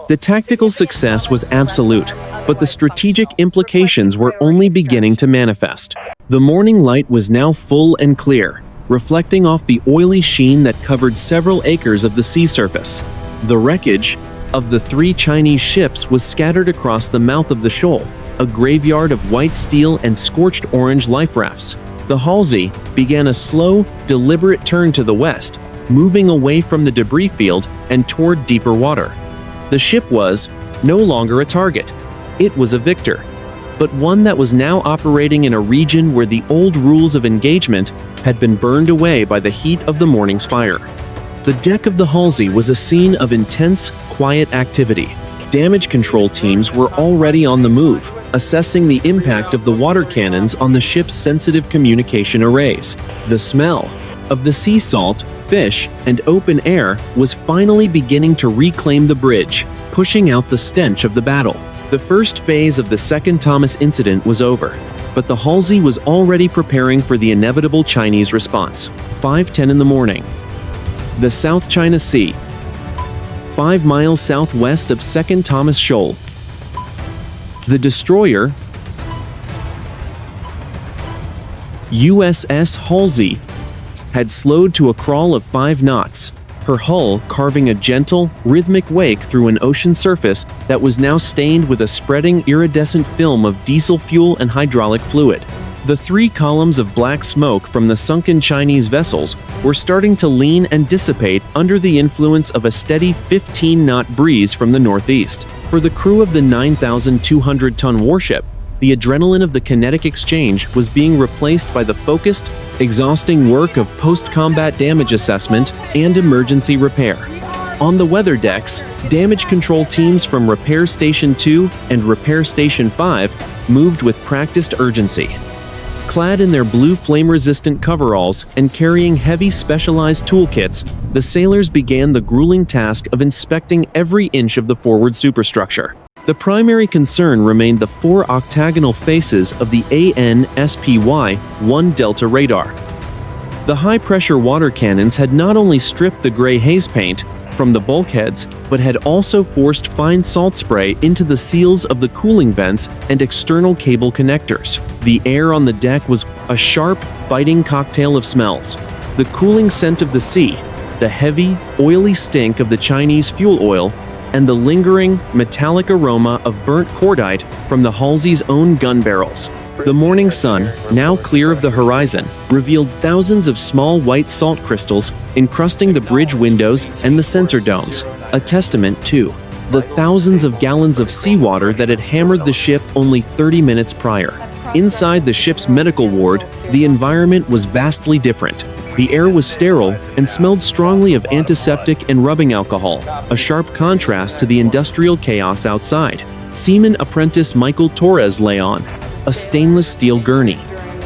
S1: The tactical success was absolute, but the strategic implications were only beginning to manifest. The morning light was now full and clear, reflecting off the oily sheen that covered several acres of the sea surface. The wreckage of the 3 Chinese ships was scattered across the mouth of the shoal, a graveyard of white steel and scorched orange life rafts. The Halsey began a slow, deliberate turn to the west, moving away from the debris field and toward deeper water. The ship was no longer a target. It was a victor, but one that was now operating in a region where the old rules of engagement had been burned away by the heat of the morning's fire. The deck of the Halsey was a scene of intense, quiet activity. Damage control teams were already on the move, assessing the impact of the water cannons on the ship's sensitive communication arrays. The smell of the sea salt, fish, and open air was finally beginning to reclaim the bridge, pushing out the stench of the battle. The first phase of the Second Thomas incident was over, but the Halsey was already preparing for the inevitable Chinese response. 5:10 in the morning. The South China Sea, 5 miles southwest of Second Thomas Shoal. The destroyer, U.S.S. Halsey, had slowed to a crawl of 5 knots, her hull carving a gentle, rhythmic wake through an ocean surface that was now stained with a spreading iridescent film of diesel fuel and hydraulic fluid. The 3 columns of black smoke from the sunken Chinese vessels were starting to lean and dissipate under the influence of a steady 15-knot breeze from the northeast. For the crew of the 9,200-ton warship, the adrenaline of the kinetic exchange was being replaced by the focused, exhausting work of post-combat damage assessment and emergency repair. On the weather decks, damage control teams from Repair Station 2 and Repair Station 5 moved with practiced urgency. Clad in their blue flame-resistant coveralls and carrying heavy specialized toolkits, the sailors began the grueling task of inspecting every inch of the forward superstructure. The primary concern remained the 4 octagonal faces of the AN/SPY-1 Delta radar. The high-pressure water cannons had not only stripped the gray haze paint from the bulkheads, but had also forced fine salt spray into the seals of the cooling vents and external cable connectors. The air on the deck was a sharp, biting cocktail of smells. The cooling scent of the sea, the heavy, oily stink of the Chinese fuel oil, and the lingering, metallic aroma of burnt cordite from the Halsey's own gun barrels. The morning sun, now clear of the horizon, revealed thousands of small white salt crystals encrusting the bridge windows and the sensor domes, a testament to the thousands of gallons of seawater that had hammered the ship only 30 minutes prior. Inside the ship's medical ward, the environment was vastly different. The air was sterile and smelled strongly of antiseptic and rubbing alcohol, a sharp contrast to the industrial chaos outside. Seaman Apprentice Michael Torres lay on a stainless steel gurney,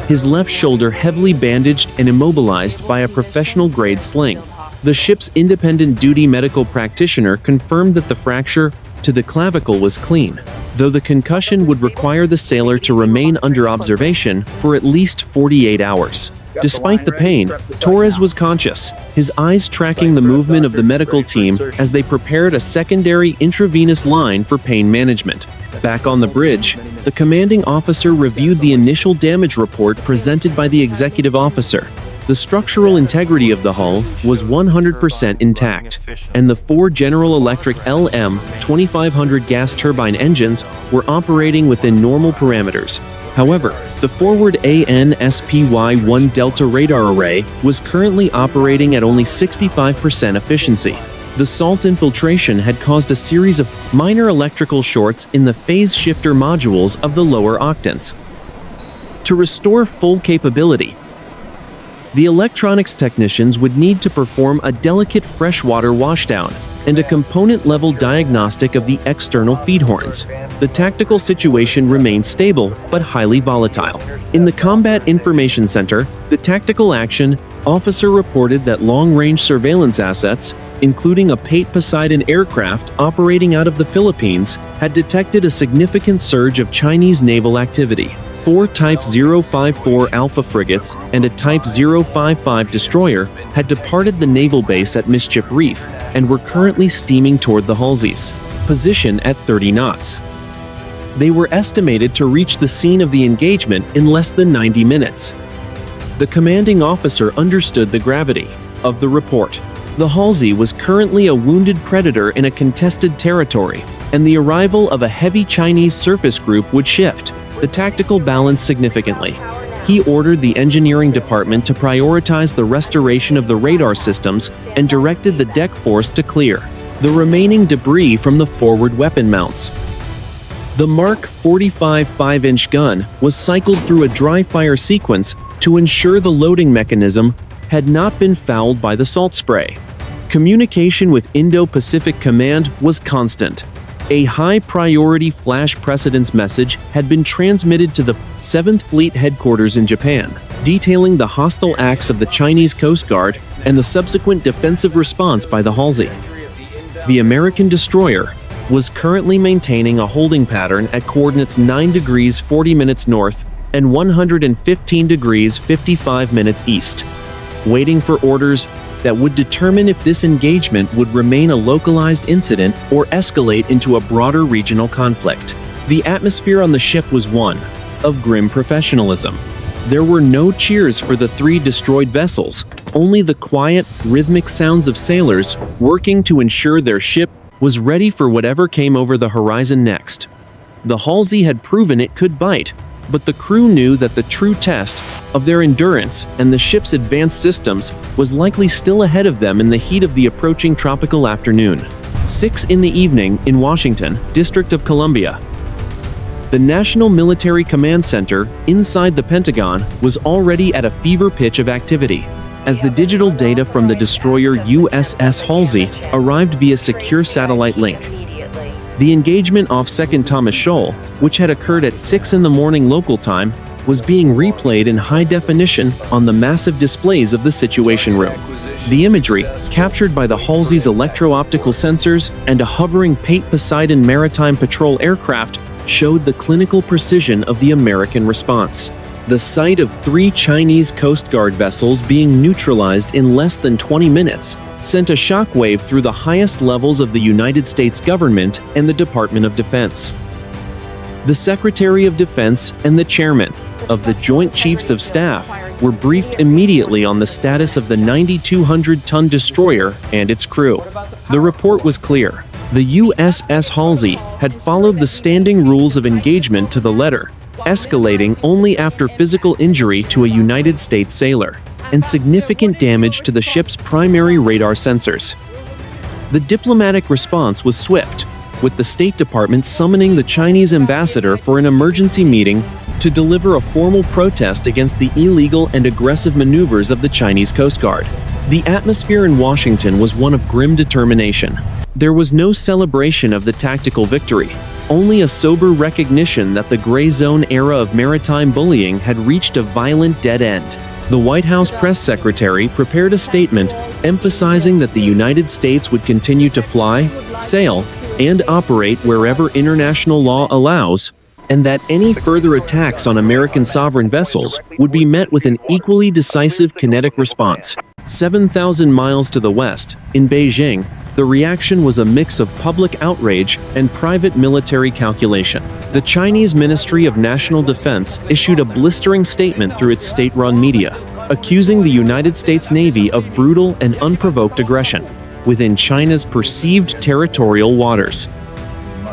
S1: his left shoulder heavily bandaged and immobilized by a professional-grade sling. The ship's independent duty medical practitioner confirmed that the fracture to the clavicle was clean, though the concussion would require the sailor to remain under observation for at least 48 hours. Despite the pain, Torres was conscious, his eyes tracking the movement of the medical team as they prepared a secondary intravenous line for pain management. Back on the bridge, the commanding officer reviewed the initial damage report presented by the executive officer. The structural integrity of the hull was 100% intact, and the 4 General Electric LM-2500 gas turbine engines were operating within normal parameters. However, the forward AN/SPY-1 Delta radar array was currently operating at only 65% efficiency. The salt infiltration had caused a series of minor electrical shorts in the phase shifter modules of the lower octants. To restore full capability, the electronics technicians would need to perform a delicate freshwater washdown and a component-level diagnostic of the external feed horns. The tactical situation remained stable but highly volatile. In the Combat Information Center, the Tactical Action Officer reported that long-range surveillance assets, including a Poseidon aircraft operating out of the Philippines, had detected a significant surge of Chinese naval activity. 4 Type 054 Alpha frigates and a Type 055 destroyer had departed the naval base at Mischief Reef and were currently steaming toward the Halsey's position at 30 knots. They were estimated to reach the scene of the engagement in less than 90 minutes. The commanding officer understood the gravity of the report. The Halsey was currently a wounded predator in a contested territory, and the arrival of a heavy Chinese surface group would shift the tactical balance significantly. He ordered the engineering department to prioritize the restoration of the radar systems and directed the deck force to clear the remaining debris from the forward weapon mounts. The Mark 45 5-inch gun was cycled through a dry-fire sequence to ensure the loading mechanism had not been fouled by the salt spray. Communication with Indo-Pacific Command was constant. A high-priority flash precedence message had been transmitted to the 7th Fleet headquarters in Japan, detailing the hostile acts of the Chinese Coast Guard and the subsequent defensive response by the Halsey. The American destroyer was currently maintaining a holding pattern at coordinates 9 degrees 40 minutes north and 115 degrees 55 minutes east, waiting for orders that would determine if this engagement would remain a localized incident or escalate into a broader regional conflict. The atmosphere on the ship was one of grim professionalism. There were no cheers for the 3 destroyed vessels, only the quiet, rhythmic sounds of sailors working to ensure their ship was ready for whatever came over the horizon next. The Halsey had proven it could bite, but the crew knew that the true test of their endurance and the ship's advanced systems was likely still ahead of them in the heat of the approaching tropical afternoon. 6 in the evening in Washington, District of Columbia. The National Military Command Center inside the Pentagon was already at a fever pitch of activity, as the digital data from the destroyer U.S.S. Halsey arrived via secure satellite link. The engagement off 2nd Thomas Shoal, which had occurred at 6 in the morning local time, was being replayed in high definition on the massive displays of the Situation Room. The imagery, captured by the Halsey's electro-optical sensors and a hovering Poseidon maritime patrol aircraft, showed the clinical precision of the American response. The sight of 3 Chinese Coast Guard vessels being neutralized in less than 20 minutes sent a shockwave through the highest levels of the United States government and the Department of Defense. The Secretary of Defense and the Chairman of the Joint Chiefs of Staff were briefed immediately on the status of the 9,200-ton destroyer and its crew. The report was clear. The U.S.S. Halsey had followed the standing rules of engagement to the letter, escalating only after physical injury to a United States sailor and significant damage to the ship's primary radar sensors. The diplomatic response was swift, with the State Department summoning the Chinese ambassador for an emergency meeting to deliver a formal protest against the illegal and aggressive maneuvers of the Chinese Coast Guard. The atmosphere in Washington was one of grim determination. There was no celebration of the tactical victory, only a sober recognition that the gray zone era of maritime bullying had reached a violent dead end. The White House press secretary prepared a statement emphasizing that the United States would continue to fly, sail, and operate wherever international law allows, and that any further attacks on American sovereign vessels would be met with an equally decisive kinetic response. 7,000 miles to the west, in Beijing, the reaction was a mix of public outrage and private military calculation. The Chinese Ministry of National Defense issued a blistering statement through its state-run media, accusing the United States Navy of brutal and unprovoked aggression within China's perceived territorial waters.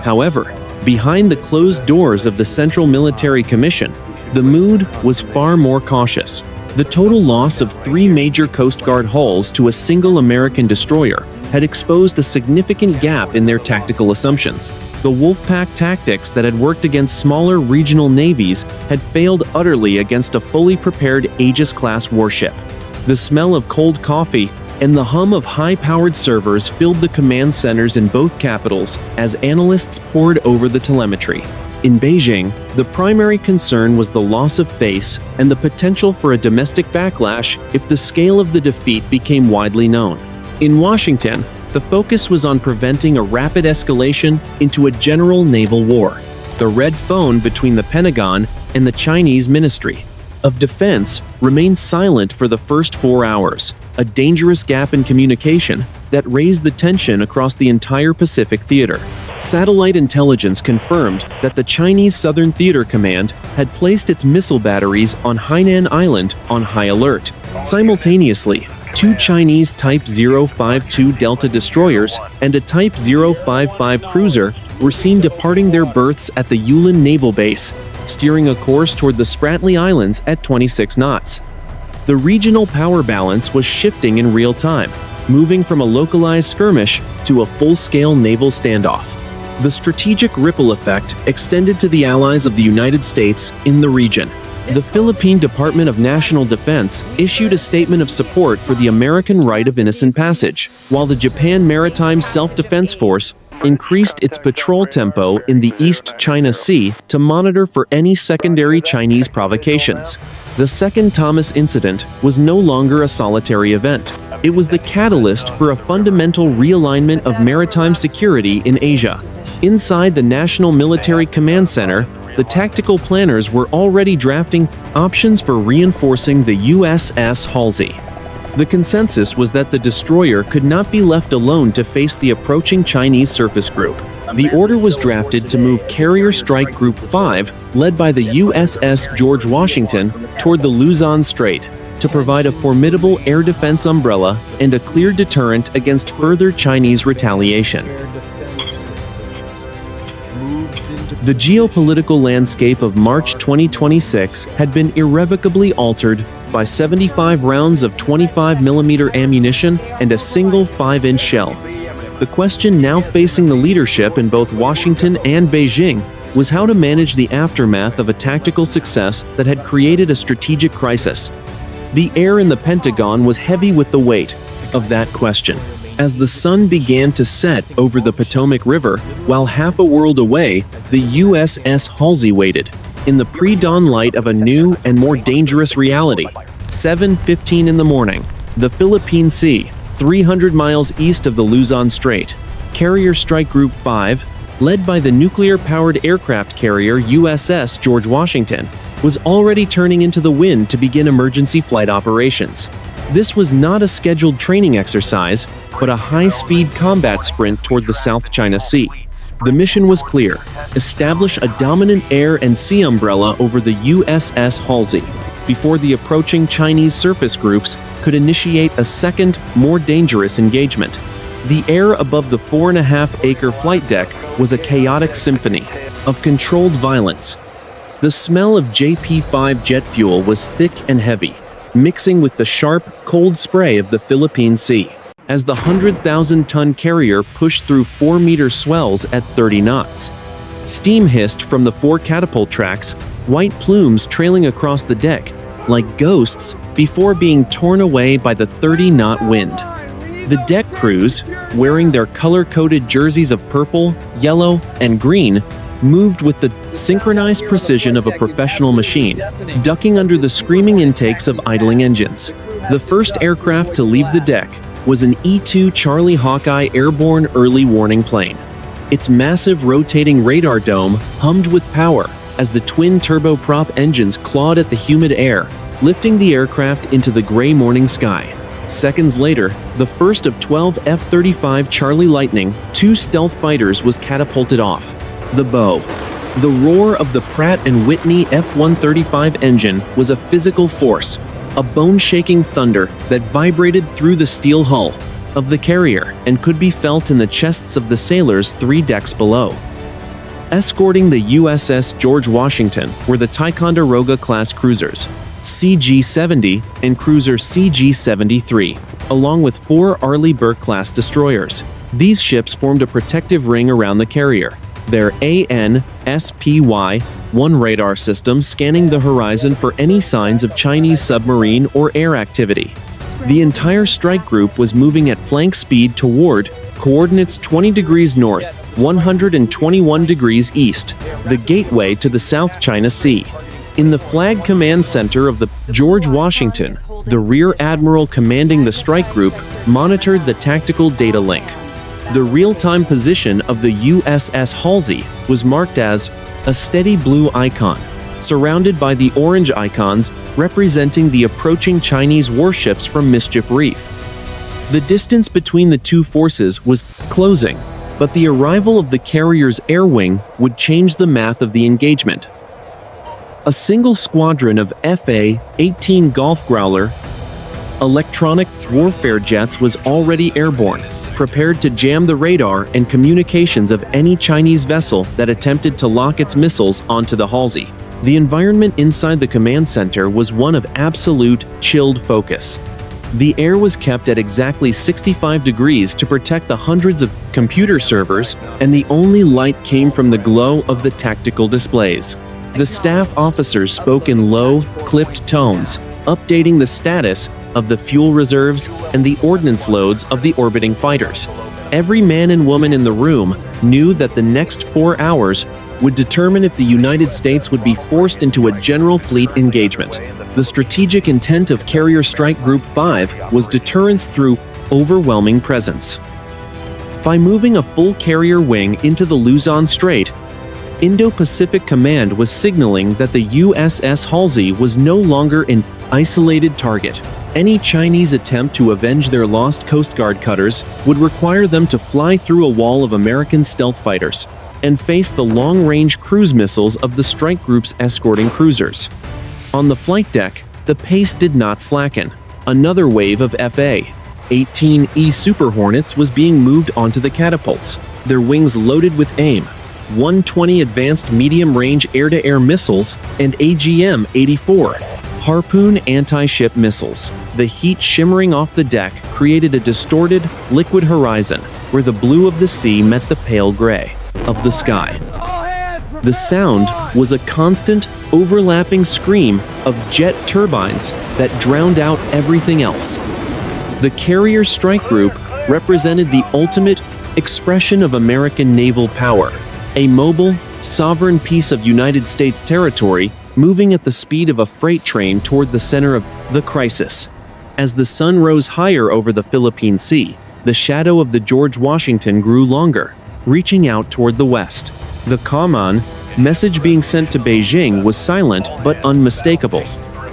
S1: However, behind the closed doors of the Central Military Commission, the mood was far more cautious. The total loss of 3 major Coast Guard hulls to a single American destroyer had exposed a significant gap in their tactical assumptions. The Wolfpack tactics that had worked against smaller regional navies had failed utterly against a fully prepared Aegis-class warship. The smell of cold coffee and the hum of high-powered servers filled the command centers in both capitals as analysts pored over the telemetry. In Beijing, the primary concern was the loss of face and the potential for a domestic backlash if the scale of the defeat became widely known. In Washington, the focus was on preventing a rapid escalation into a general naval war. The red phone between the Pentagon and the Chinese Ministry of Defense remained silent for the first 4 hours, a dangerous gap in communication that raised the tension across the entire Pacific theater. Satellite intelligence confirmed that the Chinese Southern Theater Command had placed its missile batteries on Hainan Island on high alert. Simultaneously, 2 Chinese Type 052 Delta destroyers and a Type 055 cruiser were seen departing their berths at the Yulin Naval Base, steering a course toward the Spratly Islands at 26 knots. The regional power balance was shifting in real time, moving from a localized skirmish to a full-scale naval standoff. The strategic ripple effect extended to the allies of the United States in the region. The Philippine Department of National Defense issued a statement of support for the American right of innocent passage, while the Japan Maritime Self-Defense Force increased its patrol tempo in the East China Sea to monitor for any secondary Chinese provocations. The Second Thomas incident was no longer a solitary event. It was the catalyst for a fundamental realignment of maritime security in Asia. Inside the National Military Command Center, the tactical planners were already drafting options for reinforcing the U.S.S. Halsey. The consensus was that the destroyer could not be left alone to face the approaching Chinese surface group. The order was drafted to move Carrier Strike Group 5, led by the U.S.S. George Washington, toward the Luzon Strait, to provide a formidable air defense umbrella and a clear deterrent against further Chinese retaliation. The geopolitical landscape of March 2026 had been irrevocably altered by 75 rounds of 25mm ammunition and a single 5-inch shell. The question now facing the leadership in both Washington and Beijing was how to manage the aftermath of a tactical success that had created a strategic crisis. The air in the Pentagon was heavy with the weight of that question. As the sun began to set over the Potomac River, while half a world away, the U.S.S. Halsey waited, in the pre-dawn light of a new and more dangerous reality. 7:15 in the morning, the Philippine Sea, 300 miles east of the Luzon Strait. Carrier Strike Group 5, led by the nuclear-powered aircraft carrier U.S.S. George Washington, was already turning into the wind to begin emergency flight operations. This was not a scheduled training exercise, but a high-speed combat sprint toward the South China Sea. The mission was clear: establish a dominant air and sea umbrella over the U.S.S. Halsey, before the approaching Chinese surface groups could initiate a second, more dangerous engagement. The air above the 4.5-acre flight deck was a chaotic symphony of controlled violence. The smell of JP-5 jet fuel was thick and heavy, mixing with the sharp, cold spray of the Philippine Sea. As the 100,000-ton carrier pushed through 4-meter swells at 30 knots. Steam hissed from the 4 catapult tracks, white plumes trailing across the deck, like ghosts, before being torn away by the 30-knot wind. The deck crews, wearing their color-coded jerseys of purple, yellow, and green, moved with the synchronized precision of a professional machine, ducking under the screaming intakes of idling engines. The first aircraft to leave the deck was an E-2 Charlie Hawkeye airborne early warning plane. Its massive rotating radar dome hummed with power as the twin turboprop engines clawed at the humid air, lifting the aircraft into the gray morning sky. Seconds later, the first of 12 F-35 Charlie Lightning II stealth fighters was catapulted off. The bow. The roar of the Pratt & Whitney F-135 engine was a physical force, a bone-shaking thunder that vibrated through the steel hull of the carrier and could be felt in the chests of the sailors 3 decks below. Escorting the U.S.S. George Washington were the Ticonderoga-class cruisers. CG-70 and cruiser CG-73, along with 4 Arleigh Burke-class destroyers. These ships formed a protective ring around the carrier, their AN/SPY-1 radar system scanning the horizon for any signs of Chinese submarine or air activity. The entire strike group was moving at flank speed toward coordinates 20 degrees north, 121 degrees east, the gateway to the South China Sea. In the Flag Command Center of the George Washington, the Rear Admiral commanding the strike group monitored the tactical data link. The real-time position of the U.S.S. Halsey was marked as a steady blue icon, surrounded by the orange icons representing the approaching Chinese warships from Mischief Reef. The distance between the two forces was closing, but the arrival of the carrier's air wing would change the math of the engagement. A single squadron of FA-18 Golf Growler electronic warfare jets was already airborne, prepared to jam the radar and communications of any Chinese vessel that attempted to lock its missiles onto the Halsey. The environment inside the command center was one of absolute, chilled focus. The air was kept at exactly 65 degrees to protect the hundreds of computer servers, and the only light came from the glow of the tactical displays. The staff officers spoke in low, clipped tones, updating the status of the fuel reserves and the ordnance loads of the orbiting fighters. Every man and woman in the room knew that the next 4 hours would determine if the United States would be forced into a general fleet engagement. The strategic intent of Carrier Strike Group 5 was deterrence through overwhelming presence. By moving a full carrier wing into the Luzon Strait, Indo-Pacific Command was signaling that the U.S.S. Halsey was no longer an isolated target. Any Chinese attempt to avenge their lost Coast Guard cutters would require them to fly through a wall of American stealth fighters and face the long-range cruise missiles of the strike group's escorting cruisers. On the flight deck, the pace did not slacken. Another wave of FA-18E Super Hornets was being moved onto the catapults, their wings loaded with AIM-120 advanced medium-range air-to-air missiles and AGM-84 Harpoon anti-ship missiles. The heat shimmering off the deck created a distorted, liquid horizon where the blue of the sea met the pale gray of the sky. The sound was a constant, overlapping scream of jet turbines that drowned out everything else. The Carrier Strike Group represented the ultimate expression of American naval power, a mobile, sovereign piece of United States territory moving at the speed of a freight train toward the center of the crisis. As the sun rose higher over the Philippine Sea, the shadow of the George Washington grew longer, reaching out toward the west. The command message being sent to Beijing was silent but unmistakable.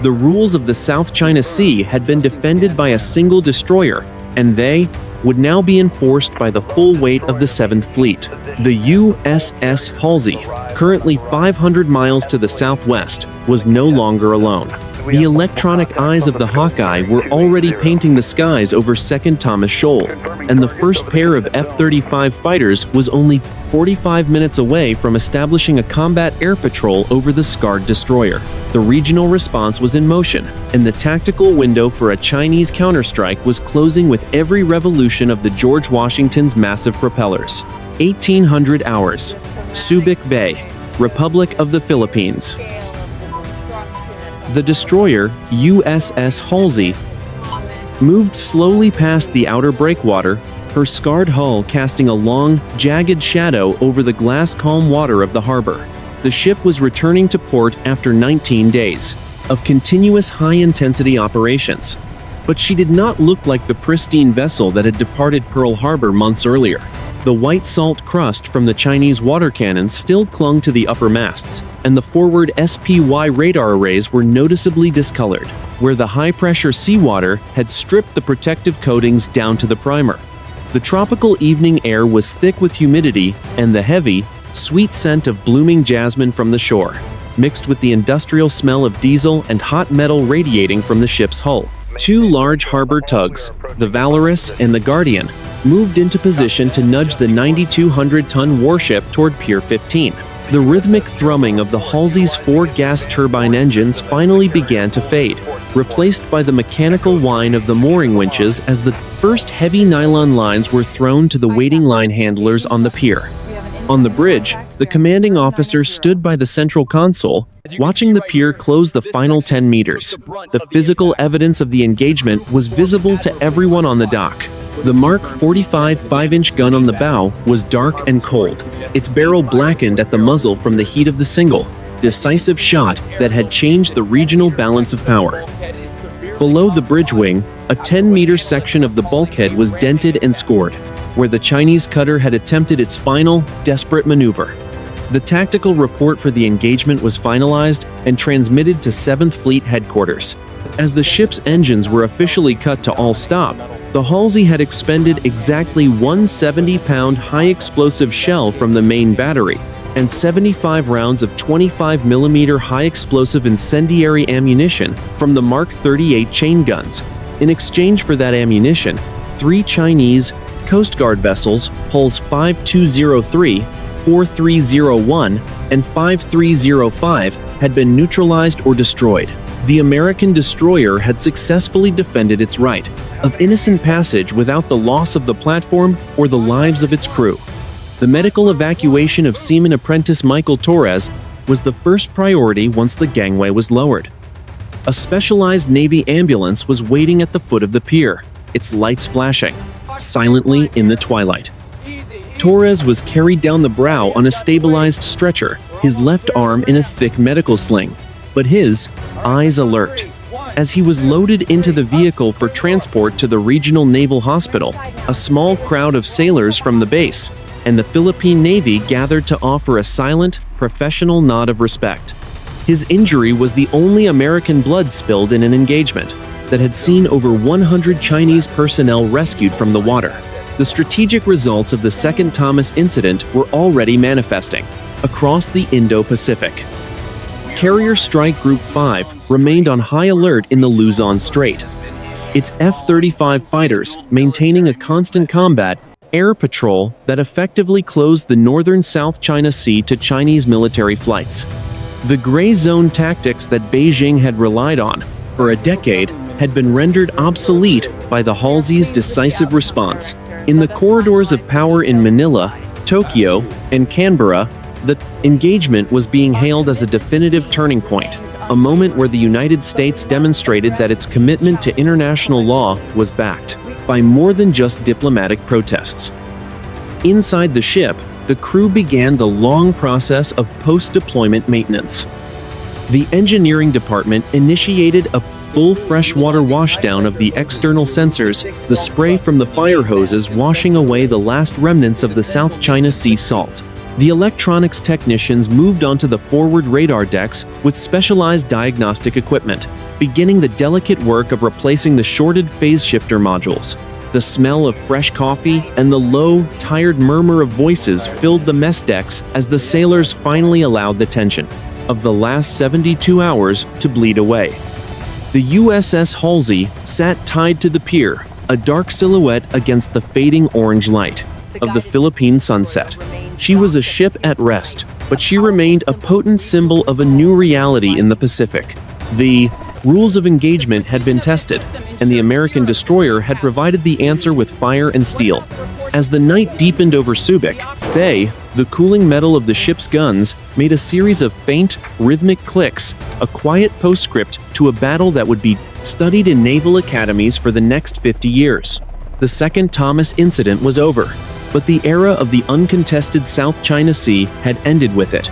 S1: The rules of the South China Sea had been defended by a single destroyer, and they would now be enforced by the full weight of the 7th Fleet. The U.S.S. Halsey, currently 500 miles to the southwest, was no longer alone. The electronic eyes of the Hawkeye were already painting the skies over 2nd Thomas Shoal, and the first pair of F-35 fighters was only 45 minutes away from establishing a combat air patrol over the scarred destroyer. The regional response was in motion, and the tactical window for a Chinese counterstrike was closing with every revolution of the George Washington's massive propellers. 1800 hours. Subic Bay, Republic of the Philippines. The destroyer, U.S.S. Halsey, moved slowly past the outer breakwater, her scarred hull casting a long, jagged shadow over the glass-calm water of the harbor. The ship was returning to port after 19 days of continuous high-intensity operations. But she did not look like the pristine vessel that had departed Pearl Harbor months earlier. The white salt crust from the Chinese water cannons still clung to the upper masts, and the forward SPY radar arrays were noticeably discolored, where the high-pressure seawater had stripped the protective coatings down to the primer. The tropical evening air was thick with humidity and the heavy, sweet scent of blooming jasmine from the shore, mixed with the industrial smell of diesel and hot metal radiating from the ship's hull. 2 large harbor tugs, the Valorous and the Guardian, moved into position to nudge the 9,200-ton warship toward Pier 15. The rhythmic thrumming of the Halsey's 4 gas turbine engines finally began to fade, replaced by the mechanical whine of the mooring winches as the first heavy nylon lines were thrown to the waiting line handlers on the pier. On the bridge, the commanding officer stood by the central console, watching the pier close the final 10 meters. The physical evidence of the engagement was visible to everyone on the dock. The Mark 45 5-inch gun on the bow was dark and cold, its barrel blackened at the muzzle from the heat of the single, decisive shot that had changed the regional balance of power. Below the bridge wing, a 10-meter section of the bulkhead was dented and scored, where the Chinese cutter had attempted its final, desperate maneuver. The tactical report for the engagement was finalized and transmitted to 7th Fleet headquarters. As the ship's engines were officially cut to all stop, the Halsey had expended exactly one 70-pound high-explosive shell from the main battery and 75 rounds of 25mm high-explosive incendiary ammunition from the Mark 38 chain guns. In exchange for that ammunition, 3 Chinese Coast Guard vessels, hulls 5203, 4301, and 5305, had been neutralized or destroyed. The American destroyer had successfully defended its right of innocent passage without the loss of the platform or the lives of its crew. The medical evacuation of Seaman Apprentice Michael Torres was the first priority once the gangway was lowered. A specialized Navy ambulance was waiting at the foot of the pier, its lights flashing silently in the twilight. Torres was carried down the brow on a stabilized stretcher, his left arm in a thick medical sling, but his eyes alert. As he was loaded into the vehicle for transport to the regional naval hospital, a small crowd of sailors from the base and the Philippine Navy gathered to offer a silent, professional nod of respect. His injury was the only American blood spilled in an engagement that had seen over 100 Chinese personnel rescued from the water. The strategic results of the Second Thomas incident were already manifesting across the Indo-Pacific. Carrier Strike Group 5 remained on high alert in the Luzon Strait. Its F-35 fighters maintaining a constant combat air patrol that effectively closed the northern South China Sea to Chinese military flights. The gray zone tactics that Beijing had relied on for a decade had been rendered obsolete by the Halsey's decisive response. In the corridors of power in Manila, Tokyo, and Canberra, the engagement was being hailed as a definitive turning point, a moment where the United States demonstrated that its commitment to international law was backed by more than just diplomatic protests. Inside the ship, the crew began the long process of post-deployment maintenance. The engineering department initiated a full freshwater washdown of the external sensors, the spray from the fire hoses washing away the last remnants of the South China Sea salt. The electronics technicians moved onto the forward radar decks with specialized diagnostic equipment, beginning the delicate work of replacing the shorted phase shifter modules. The smell of fresh coffee and the low, tired murmur of voices filled the mess decks as the sailors finally allowed the tension of the last 72 hours to bleed away. The U.S.S. Halsey sat tied to the pier, a dark silhouette against the fading orange light of the Philippine sunset. She was a ship at rest, but she remained a potent symbol of a new reality in the Pacific. The rules of engagement had been tested, and the American destroyer had provided the answer with fire and steel. As the night deepened over Subic Bay, the cooling metal of the ship's guns made a series of faint, rhythmic clicks, a quiet postscript to a battle that would be studied in naval academies for the next 50 years. The Second Thomas incident was over, but the era of the uncontested South China Sea had ended with it.